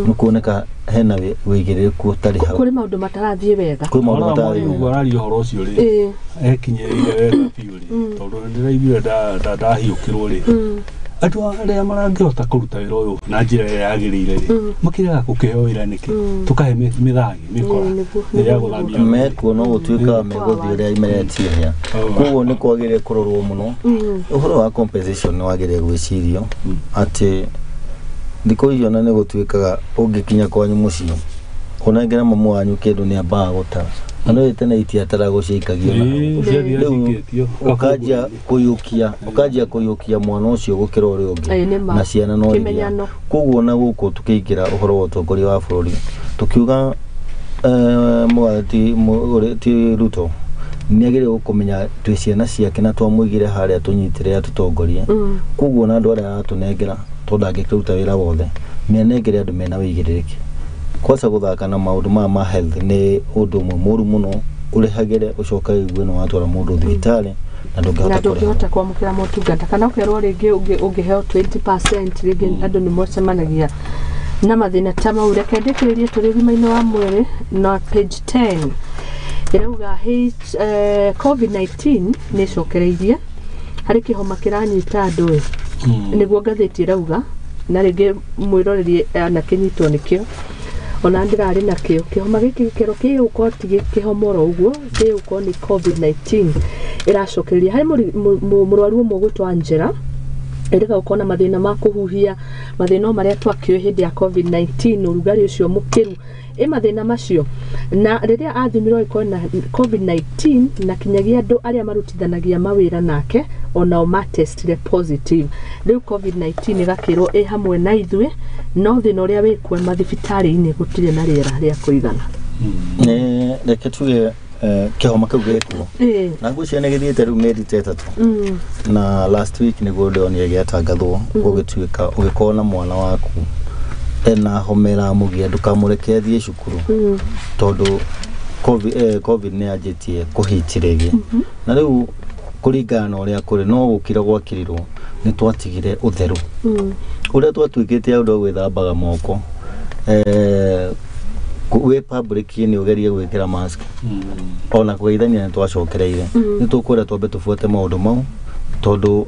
nukuoneka hena wigiriku utari hau kuri maundu matarathie wega kuri maundu matarathie ngwarari uhoro ucio ri ekinyirire wega biu ri tondu ndiraigire ndahiukirwo ri andu aria marangihota kuruta wira uyu na njira ĩrĩa yagĩrĩire ri makiraga gukiheo wira niki tukahe mithagi mikora ya guthamia meko no gutuika meguthi uria imeretie hia koguo ni kwagire kurorwo muno uhoro wa compensation ni wagire gwicirio ati ndiko icio na ni gutuikaga ungikinya kwanyu mucio ona ngira mamu wanyu kindu ni ambaga gutara ano itene itiatara gucikagia ukajia kuyukia mwana ucio gukira uri ungi na ciana no iria koguo na guku tukiingira uhoro wa utongoria wa bururi tukiuga mwati Ruto ni agire gukumenya twi ciana ciake na twamwigire haria tunyitire atutongorie koguo na andu aria atunengera tondangikiruta wira wothe menengere andu mena wigiririki kwasa guthaka na maundu ma health ni undu mwe muru muno urehagire ucoka igwe no atwara mundu thibitari na ndungihota kwamukira motungata kana ukerwo ringi ungiheo 20% ringi andu ni mocemanagia na mathina ta mau rekendekiririe turigima-ini wa mwiri na page 10 irauga COVID-19 ni cokereirie hari kihoma kiranyita andu niguo ngathiti irauga na ringi mwiroreri anakinyitwo nikio ona ndirari nakio kihoma giki gikero ki uko tige kihomoro uguo ki uko ni COVID-19 iracokereria hari murwaru umwe gwitwa Angela erega ukona mathina ma kuhuhia mathina maria twakio hindi ya COVID-19 urugari ucio mukiru mathina macio na riria athimirwo iko na COVID-19 na kinyagia andu aria marutithanagia mawira nake onao matestire positive riu COVID-19 gakiro hamwe na ithwe no thina uria wikwe mathibitari-ini gutire na riera ria kuigana reke tuge kihoma kau gekuo na ngucio nä gä thiä riu mä rite 3 na last week nä guo ndonire gä atangathwo gå gä tuä ka å gä korwo na mwana waku ena homera må gia ndåkamå reke thiä cukuru tondå covid nä yanjä tie kå hiti rä gä na rä u kå ringana na å rä a kå rä no gå kä ra gwakirirwo nä twatigire å theru å rä a twatuä kä te andå gwä thambaga moko we public ni ugerie gwikira mask ona kugeithania ni twacokereire ni tukwira twambe tufuate maundu mau tondu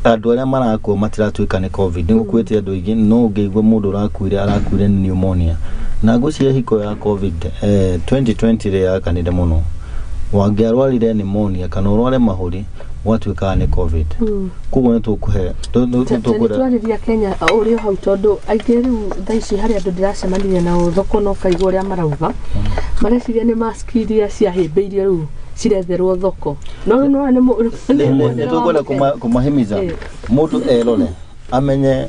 andu aria marakuo matiratuika ni covid ni gukwite andu aingi no ngeigua mundu arakuire ni pneumonia na ngucia hiko ya covid 2020 ri yakanire muno wangiarwarire pneumonia kana urware mahuri watuika ni covid kugo ni tukuhe twariria Kenya uri hau tondu aingi riu thaici hari andu ndiracemania na thoko no kaigua uria marauga mareciria ni mask iria ciahimbiirie riu ciretherwo thoko no ni tukwenda kumahimiza mundu erore amenye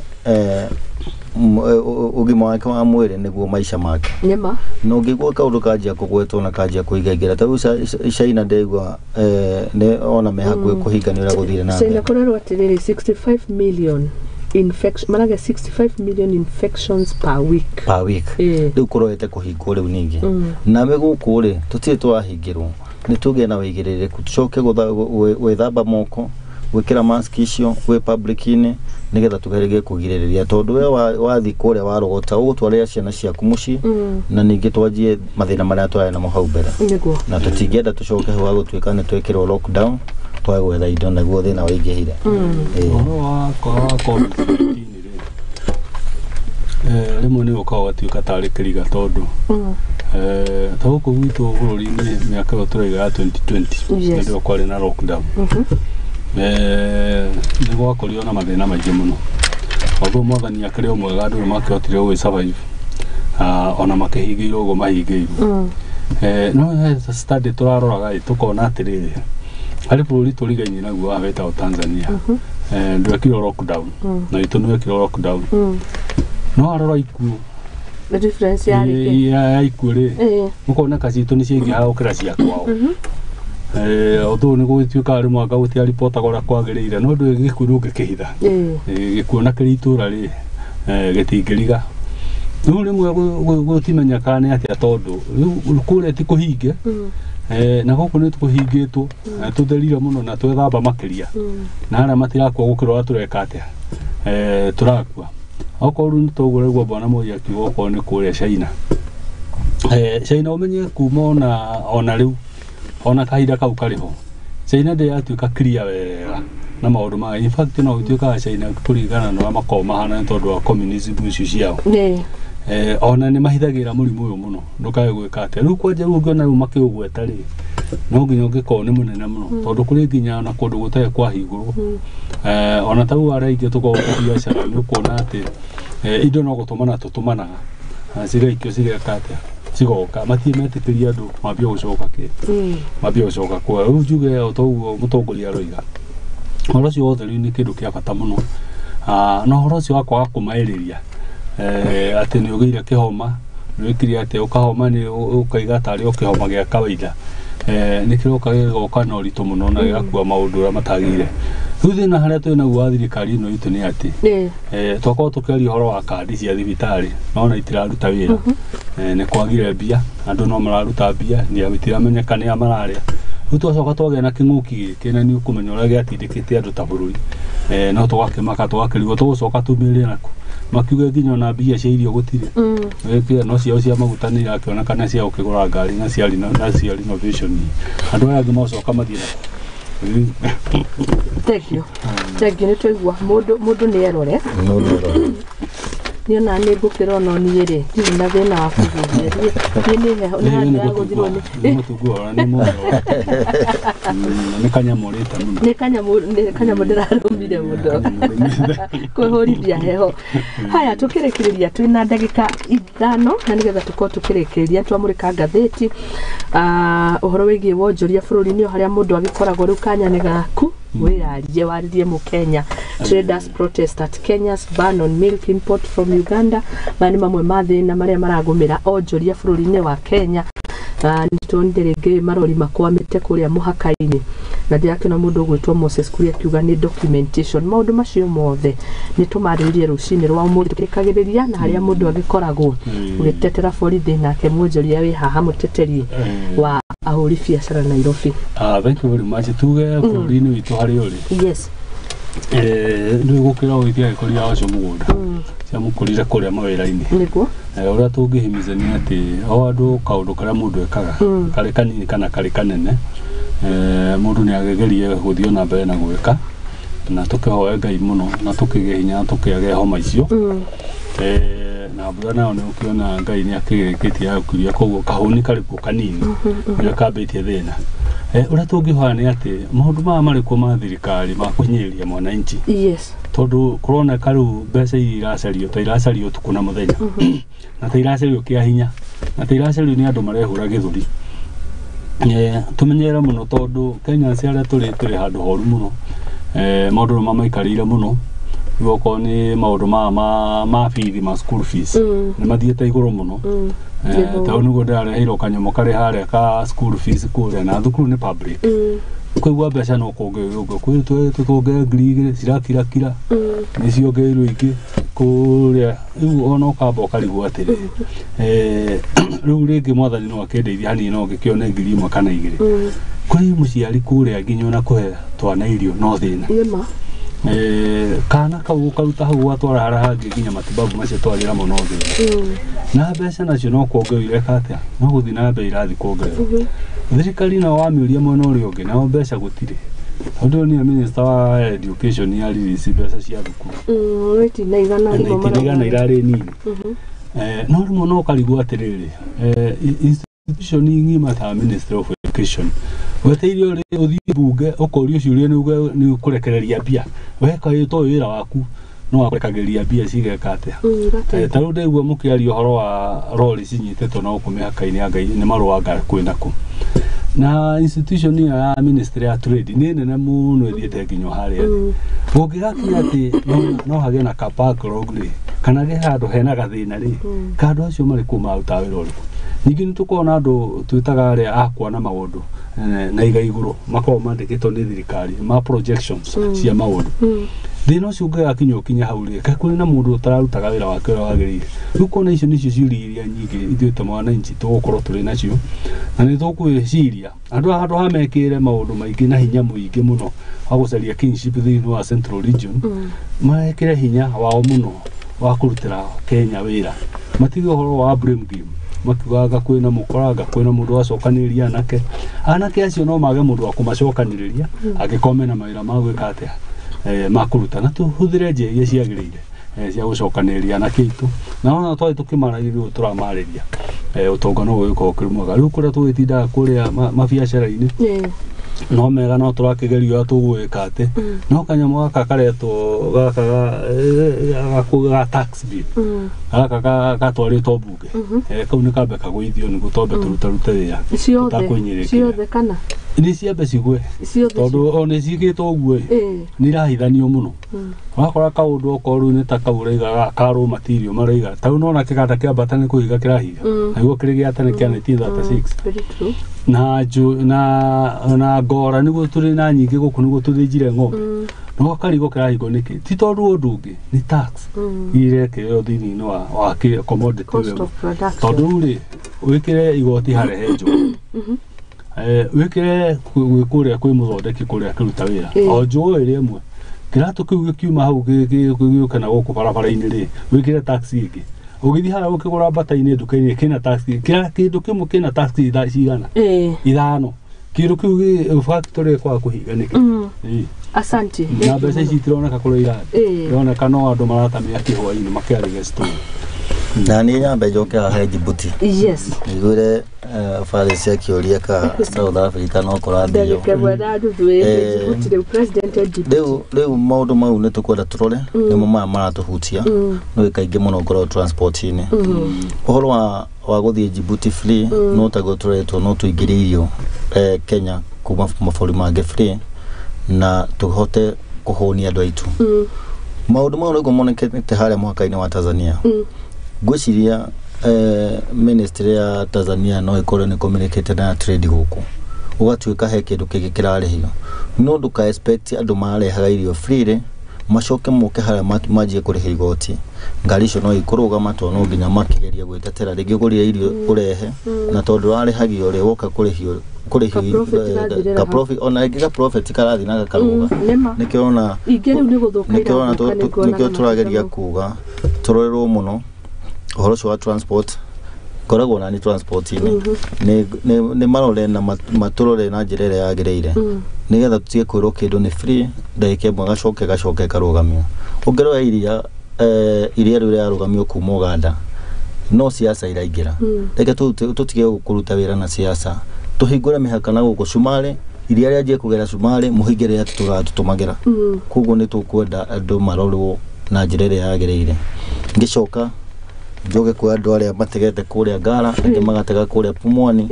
ugima wake wa mwiri niguo maisha make nyema no ngigwa kaundu kanjia kugwetwo na kanjia kuigagira ta China ndeigwa ne ona me hakwe kuhinga ni ura guthire na China kurerwo atiriri 65 million maraga 65 million infections per week riu kuroete kuhingwo riu ningi na we guku ri tutire twahingirwo ni tuge na wigiririku tucoke gwithamba moko gwikira mask icio we public-ini nigetha tugerege kugiririria tondu we wathi kuria warogota ugutwarira ciana ciaku muci na ningi twanjie mathina maria twari na hau mbere na tutingienda tucoke hwa gutwika ni twekirwo lockdown twagwetha indo naguo thina waingihire rimwe ni ukaga gatuika tari kiriga tondu ta guku gwitu bururi-ini miaka yo turaiga ya 2020 ndio kwari na lockdown ni gwakorio na mathina maingi muno although mwathani akari o mwega andu makihotire gwi survive ona makihingirwo uguo mahingirwo no study turaroraga tukona atiriri hari bururi turigaine naguo wa weta Tanzania ndwekirwo lockdown na itu nwekirwo lockdown no arora ikuo the difference ya ikuo ri mukona kacitu ni ciingiha ukira cia kwao although ni gwituika ari mwaka gutia report agora kwagirire no ndu gikuo ngikihitha gikuo na kiritura ri gitingiriga no rimwe gutimenya kana atia tondu kure ti kuhinge na guku ni tukuhingitwo tutherire muno na twethamba makiria na ara matirakwa gukirwa tureka atia turakua okoru ni tugure gwo bwana moya kigo ko ni kure China China umenye kuma ona riu ona kahinda kau kariho China de atuika clear wega na maundu ma in fact no ituika China kurigana na makoma hana tondu wa communism icio ciao ona ni mahithagira murimu uyu muno ndukae gwika atia riu kwanja riu ngona riu makiugweta ri no nginya ngiko ni munene muno tondu kuri nginya na kundu gutae kwahingurwo ona tau araingĩ tukoguo biacara ni ukona ati indo no gutumana tutumanaga cigaikio cigeka atia cigoka matiemetikiria andu mambia gucoka mambia gucoka kwa riu njuge otoguo mutongoria roiga horo cio wothe riu ni kindu kia bata muno no horo cio wakwaga kumairiria ati ni ugeire kihoma wikiri ati ukahoma ni ukaiga tari ukihoma gia kawaida ni kiroka gigoka na uritu muno na gakua maundu ra matagire riu thina haria twina guo thirikari ino itu ni ati twakorwo tukiaria horo wa kandi cia thibitari nona itiraruta wira ni kwagire mbia andu no mararuta mbia ni abitiramenya ni amararia riu twacoka twagea na king'uki giki na ni ukumenya uria giatindikite andu ta bururi no twakimaka twakirigwo tugucoka tumirie naku makiuga nginya na mbia cia irio gutire weke no ciao cia maguta ni yakiona kana cia ukigura ngari na cia renovation andu aya ngi mocoka mathira thank you ni twaigua mundu ni erore niona nĩ ngũkĩra ono niĩ rĩ ndirĩ na thĩna wa kũhuhia niĩ nĩ heho nĩ handũ ya gũthirwo nĩ mũtungũra nĩ mũndũ nĩ kanyamũrĩte mũno nĩ kanyamũ ndĩrarũmire mũndũ kũhũrithia heho. Haya tũkĩrĩkĩrĩria twĩna ndagĩka 5 na nĩgetha tũkorwo tũkĩrĩkĩrĩria twamũrĩka ngathĩti ũhoro wĩgiĩ wonjoria bũrũri-inĩ harĩa mũndũ agĩkoragwo rĩu kanya nĩ gaku wĩyarie warĩrie Mũkenya. Traders protest at Kenya's ban on milk import from Uganda nĩ mamwe ma thĩna marĩa maragũmĩra onjoria bũrũri-inĩ wa Kenya. Nĩtuonire rĩngĩ marori makwamĩte kũrĩa mũhaka-inĩ na ndĩrakĩona mũndũ ũgwĩtwo Moses Kuria akiuga nĩ documentation. Maũndũ macio mothe nĩtũmarĩrĩrie rũcinĩ rwa ũmũthĩ tũkĩrĩkagĩrĩria na harĩa mũndũ agĩkoragwo ũgĩtetera borithi nake mwonjoria wĩ haha mũteteri wa ahũri biacara Nairobi. Thank you very much. Tuge bũrũri-inĩ witũ harĩ ũrĩ. Yes. Nĩ gũkĩra gũithia gĩkũria wacio mũgũnda cia mũkũrire kũrĩa mawĩra-inĩ nĩguo ũrĩa tũngĩhimithania atĩ o andũ kaũndũ karĩa mũndũ ekaga karĩ kanini kana karĩ kanene mũndũ nĩ agegerie gũthiĩ na mbere na gwĩka na tũkĩhoe Ngai mũno na tũkĩgĩa hinya tũkĩage homa icio na mbura nayo nĩ ũkĩona Ngai nĩ akĩrĩkĩtie agũkũria koguo kahũni karĩ kuo kanini nĩ kambĩtie thĩna. Ũrĩa tũngĩhoya nĩ atĩ maũndũ maya marĩ kuo ma thirikari ma kũhinyĩrĩria mwananchi. Yes. Tondũ kũroneka rĩu mbeca iracario ta iracario ũtukũ na mũthenya na ta iracario kĩa hinya na ta iracario nĩ andũ marehũra gĩthũri. Tũmenyere mũno tondũ Kenya arĩa tũrĩ handũ horu mũno maũndũ nĩ mamaikarĩire mũno gũkorwo nĩ maũndũ ma bithi ma school fees nĩ mathiĩte igũrũ mũno. Taũ nĩguo ndĩrareheirwo kanyamũ karĩ harĩa ka school fees kũrĩa na thukuru nĩ public. Kũigua mbeca no kuongererwo tũtonge ngiri 2 cirakira nĩciongereirwo ingĩ kũrĩa rĩu ona ũkamba ũkarigwo atĩrĩ rĩu rĩngĩ mwathani no akĩndeithia hanini no ngĩkĩone ngiri 1 kana 2 kũrĩ mũciari kũrĩa nginya ona kũhe twana irio no thĩna. Kana kau ũkaruta hau watwara harĩa hangĩ nginya matibabu macio twagĩra mũno thĩna na mbeca nacio no kuongerera atĩa no gũthiĩ na mbere irathiĩ kuongerera. Thirikari nao wamĩũria mwena ũrĩa ũngĩ nao mbeca gũtirĩ tondũ nĩ minister wa education ya release mbeca cia thukuru itigana irarĩ nini no rĩmwe no ũkarigwo atĩrĩrĩ institution ng'ima ta ministry of education weteire ũthiĩ bunge ũkorio ciũria nĩ ũkũrekereria mbia weka to wĩra waku no akũrekagĩria mbia cigeka atĩa. Ta rĩu ndaigua mũkĩaria ũhoro wa rori cinyitĩtwo na gũkũ mĩhaka-inĩ ya Ngai nĩ marũanga kwĩna kũ na institution ya ministry ya trade nĩ nene mũno ĩthiĩte nginya harĩa ũngĩgakinya atĩ no hagĩe na backlog rĩ kana ge handũ hena gathĩna rĩ andũ acio marĩ kuuma maruta wĩra ũrĩkũ. Ningĩ nĩ tũkoragwo na andũ twĩtaga arĩa akwa na maũndũ na iga igũrũ makoragwo mandĩkĩtwo nĩ thirikari ma projections cia maũndũ. Thĩna ũcio ũngĩgakinya ũkinya hau rĩ kũrĩ na mũndũ ũtararutaga wĩra wake ũrĩa wagĩrĩire. Rĩu kuona icio nĩcio ciũria iria nyingĩ ithuĩ ta mwananchi tũgũkorwo tũrĩ nacio na nĩ tũkwĩciria andũ hamekĩre maũndũ maingĩ na hinya mũingĩ mũno wa gũcaria kinship thĩinĩ wa Central Region marekĩre hinya wao mũno wa kũrutĩra Kenya wĩra matige ũhoro wa blame game makiugaga kwĩna mũkoranga kwĩna mũndũ wacokanĩrĩria anake acio no mage mũndũ wa kũmacokanĩrĩria angĩkorwo mena mawĩra ma gwĩka atĩa makũruta na tũhũthĩre njĩra iria ciagĩrĩire cia gũcokanĩrĩria anake aitũ na ona twathiĩ tũkĩmaragĩria tũramarĩria ũtonga no gũgĩkorwo kĩrĩ mwega. Rĩu kũrĩa tũgĩtindaga kũrĩa mabiacara-inĩ no mega no tũrakĩgerio tũgwĩka atĩ no kanyamũ gaka karetwo gaka tax bill gaka gatwarĩtwo bunge kau nĩ kambe kagũithio nĩguo tombe tũrute wĩra ciothe kana nĩ ciambe cigwe tondũ ona ciĩkĩtwo ũguo nĩ irahithanio mũno. Wakora kaũndũ okorwo rĩu nĩ ta kau ũraiga ka raw material maraiga ta rĩu nona kĩganda kĩa mbata nĩ kũhiga kĩrahiga nĩguo kĩrĩ gĩa tene kĩa 1936 na ngora nĩguo tũrĩ na nyingĩ gũkũ nĩguo tũthĩnjire ng'ombe no karigũ kĩrahingwo nĩkĩ ti tondũ ũndũ ũngĩ nĩ tax irekĩrwo thĩinĩ wa commodity tondũ rĩ wĩkĩre igoti harehe njũgũ wĩkĩre kũrĩa kwĩ mũthondeki kũrĩa kĩruta wĩra o njũgũ ĩrĩ ĩmwe kĩratũ kĩu gĩkiuma hau gĩũke na gũkũ barabara-inĩ rĩ wĩkĩre tax ingĩ ũgĩthiĩ harĩa ũkĩgũra mbata-inĩ nduka-inĩ kĩna tax kĩndũ kĩmwe kĩna tax cigana 5 Kiru kiu factory kwa kuhiganike. Asante. Na mbeca ici itirona kakũrũ irathi. Ndona no andũ maratamia kĩhũa-inĩ makĩarĩge store. Na niĩ nyambe njoke haha Djibouti. Yes. Igũre bari cia kĩũria ka South Africa no kũrathio. Rĩu maũndũ mau nĩ tũkwenda tũrore nĩmo maya maratũhutia no kaingĩ mũno ngorwo transport-inĩ. Ũhoro wa gũthiĩ Djibouti free no taguo tũretwo no tũingĩrĩirio Kenya kuma mabũrũri mangĩ free na tũhote kũhũnia andũ aitũ. Maũndũ mau nĩguo monekete harĩa mwaka-inĩ wa Tanzania. Gwĩciria ministry ya Tanzania no ĩkorwo nĩ communicate na trade gũkũ. Ũgatuĩka he kĩndũ kĩngĩ kĩrarĩhio. No ndũka expect andũ marehaga irio free macoke moke harĩa manjie kũrĩha igoti. Ngari icio no ikũrũgama tondũ no nginya makĩgeria gwĩtetera rĩngĩ ũgũrire irio ũrehe na tondũ warĩhagio ũrĩa woka kũrĩhio ka profit ona ĩngĩ ka profit karathi na gakaruga nĩkĩo ona nĩkĩo tũrageria kuga tũrorerwo mũno ũhoro ũcio wa transport koragwo na ni transport-inĩ nĩ marore na matũrore na njĩra ĩrĩa yagĩrĩire nĩgetha tũtige kwĩrwo kĩndũ nĩ free ndagĩka ĩmwe gacoke karũgamio. Ũngĩrora iria rĩu rĩarũgamio kuma Uganda no siasa iraingĩra. Reke tũtige kũruta wĩra na siasa tũhingũre mĩhaka na gũkũ Cumarĩ iria rĩanjie kũgera Cumarĩ mũhingĩre tũratũmagĩra. Koguo nĩ tũkwenda andũ marorwo na njĩra ĩrĩa yagĩrĩire. Ngĩcoka njoge kwa andũ arĩa mategete kũrĩa Ngara angĩ magatega kũrĩa Pumwani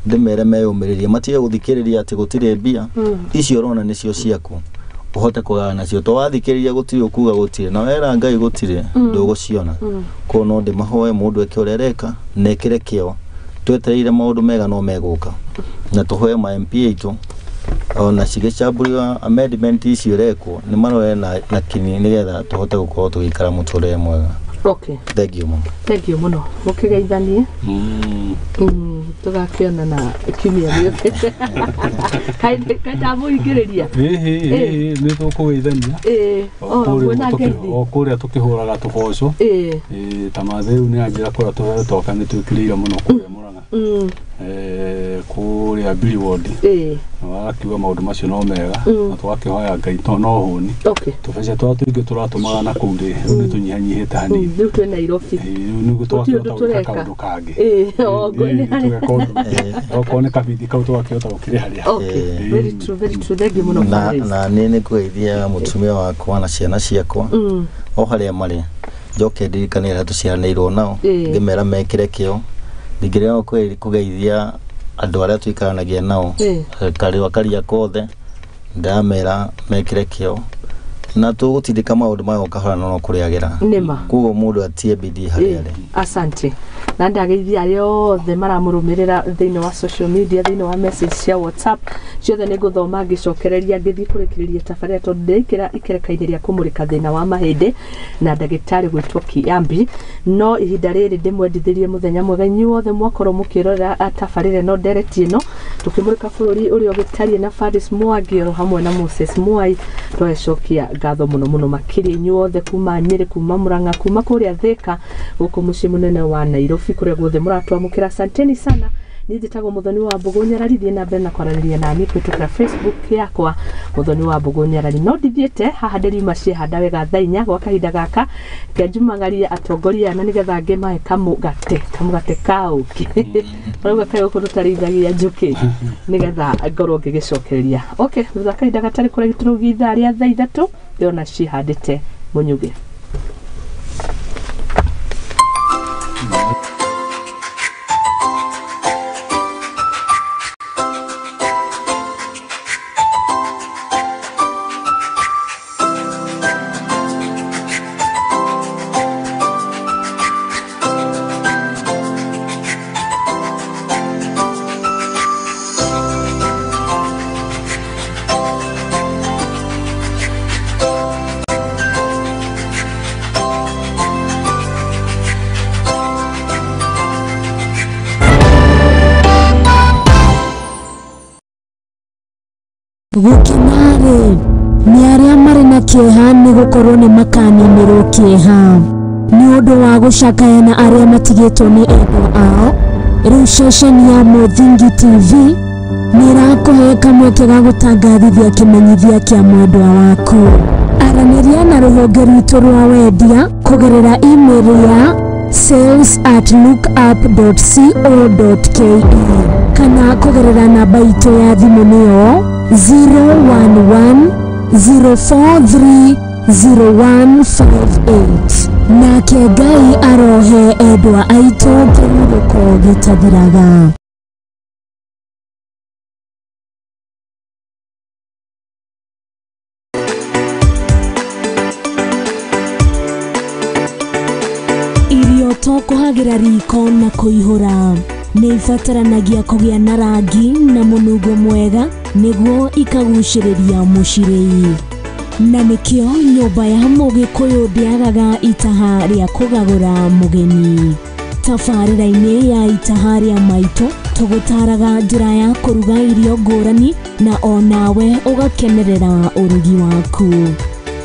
ndĩmere meyũmĩrĩrie matige gũthikĩrĩria atĩ gũtirĩ mbia icio ũrona nĩcio ciaku uhote kugana nacio to wathikĩrĩria gũtirĩ ukuga gũtirĩ na wera Ngai gũtirĩ ndũgũciona ko no ndĩmahoe mũndũ eke ũrĩa areka nekĩre kĩo twetereire maũndũ mega no megũka na tũhoe ma MP aitũ ona cigĩcambũrio amendment icio rekwo nĩ marore na kini nĩgetha tũhote gũkorwo tũgĩikara mũtũrĩre mwega. Okay. Thank you muno. Mukigeithanie. Tugakiona na kimia gĩũkĩte. Kaita mũingĩrĩria. Nĩ tũkũgeithania. Kũrĩa tũkĩhũraga tũboco. Tamathe rĩu nĩ anjĩra kũrĩa tũtoka nĩ twĩkĩrĩire mũno kũrĩa Mũrang'a. Kũrĩa Billy Ward. Wakiuga maũndũ macio no mega na twakĩhoya Ngai to no hũni. Tũbeca tũingĩ tũratũmaga na kũu rĩ nĩ tũnyihanyihĩte hanini. Rĩu twĩ Nairobi. Rĩu nĩguo twakĩhota gwĩka kaũndũ kangĩ. Okorwo nĩ kabindi kau twakĩhota gũkĩrĩha rĩa. Very true. Thank you muno. Na nĩ kũgeithia mũtumia wakwa na ciana ciakwa o harĩa marĩ njoke ndirikanĩra tũciaranĩirwo nao ngĩmera mekĩre kĩo ndingĩrĩo kũgeithia andũ arĩa tũikaranagia nao karia kothe ndamera mekĩre kĩo na tũgũtindĩka maũndũ maya ũkahora no kũrĩagĩra koguo mũndũ atie bidii harĩa arĩ. Asante na ndageithia arĩa othe maramũrũmĩrĩra thĩinĩ wa social media thĩinĩ wa message cia WhatsApp ciothe nĩ ngũthoma ngĩcokereria ngĩthiĩ kũrĩkĩrĩria tabarĩra tondũ ndĩkĩra ikereka-inĩ rĩa kũmũrĩka thĩna wa mahĩndĩ na ndagĩtarĩ gwĩtwo Kiambi no ihinda rĩrĩ ndĩmwendithĩrie mũthenya mwega inyuothe mwakorwo mũkĩrora tabarĩra no ndereti ĩno tũkĩmũrĩka bũrũri ũrĩa ũgĩtarie na Faris Mwangi oro hamwe na Moses Mwai twacokia ngatho mũno makĩria inyuothe kuma Nyĩrĩ kuma Mũrang'a kuma kũrĩa Thĩka gũkũ mũciĩ mũnene wa Nairobi kũrĩa guothe mũratwamũkĩra asanteni sana. Niĩ njĩtagwo Muthoni wa Wambugu-Nyarari thiĩ na mbere na kwaranĩria naniĩ kũhĩtũkĩra Facebook yakwa Muthoni wa Wambugu-Nyarari no ndithiĩte haha ndĩriuma ciĩhanda wega thaa 4 gwa kahinda gaka kĩanjumagaria atongoria na nĩgetha ngĩmahe kamũgate kaũki marauga kaĩ gũkũ tũtarĩithagia njũkĩ nĩgetha ngorwo ngĩgĩcokereria. Okay, thutha kahinda gatarĩ kũraihu tũraugia ithaa rĩa thaa 3 ndĩona ciĩhandĩte mũnyuge. Gũkenarĩ nĩ arĩa marĩ na kĩeha nĩ gũkorwo nĩ makaninĩrwo kĩeha nĩ ũndũ wa gũcakayana arĩa matigĩtwo nĩ endwa ao. Rĩu ceceni ya Muthoni TV nĩrakũhe kamweke ga gũtangathithia kĩmenyithia kĩa mwendwa waku. Aranĩria na rũhonge rwitũ rwa wendia kũgerera email ya sales@lookup.co.ke kana kũgerera namba itũ ya thimũ nĩyo 011-043-0158. Nake Ngai arohe endwa aitũ kĩhurũko gĩtathiraga. Irio to kũhagĩra riko na kũihũra nĩ ibataranagia kũgĩa na rangi na mũnungo mwega nĩguo ikagucĩrĩria mũcirĩi. Na nĩkĩo nyũmba ya Mũgĩkũyũ ndĩagaga itaha rĩa kũgagũra mũgeni. Tabarĩra-inĩ ya itaha rĩa maitũ tũgũtaraga njĩra ya kũruga irio ngũrani na onawe ũgakenerera ũrugi waku.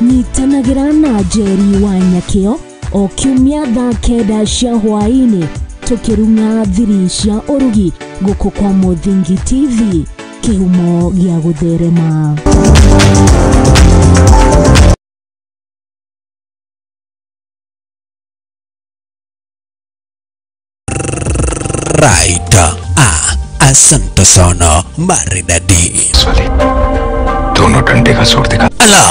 Nyitanagĩra na Njeri wa Nyakĩo o kiumia thaa 9 cia hwaĩ-inĩ tukirunga thiri cia urugi guku kwa Muthingi TV, kihumo gĩa gũtherema. Right. Asante sana maridadi. दोनों डंडे का जोर दिखा. Ala,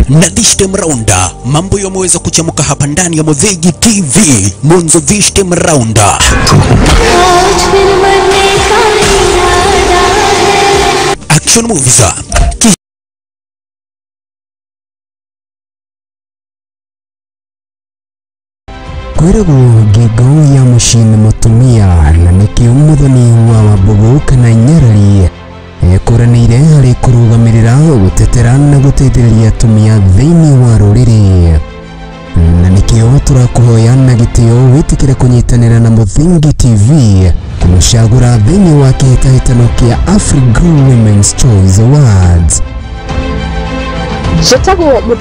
nadishte mraunda. Mambo yameweza kuchamuka hapa ndani ya Muthingi TV. Mwanzo vishte mraunda. Action movies. Kwĩragwo ngĩngo ya mũciĩ mũtumia na nĩkĩo Muthoni wa Wambugu-Nyarari ekũranĩire harĩ kũrũgamĩrĩra gũtetera na gũteithĩrĩria atumia thĩinĩ wa rũrĩrĩ. Na nĩkĩo tũrakũhoya na gĩtĩo wĩtĩkĩre kũnyitanĩra na Muthingi TV kũmũcagũra thĩinĩ wa kĩhĩtahĩtano kĩa Africa Women's Choice Awards. Njĩtagwo Muthoni.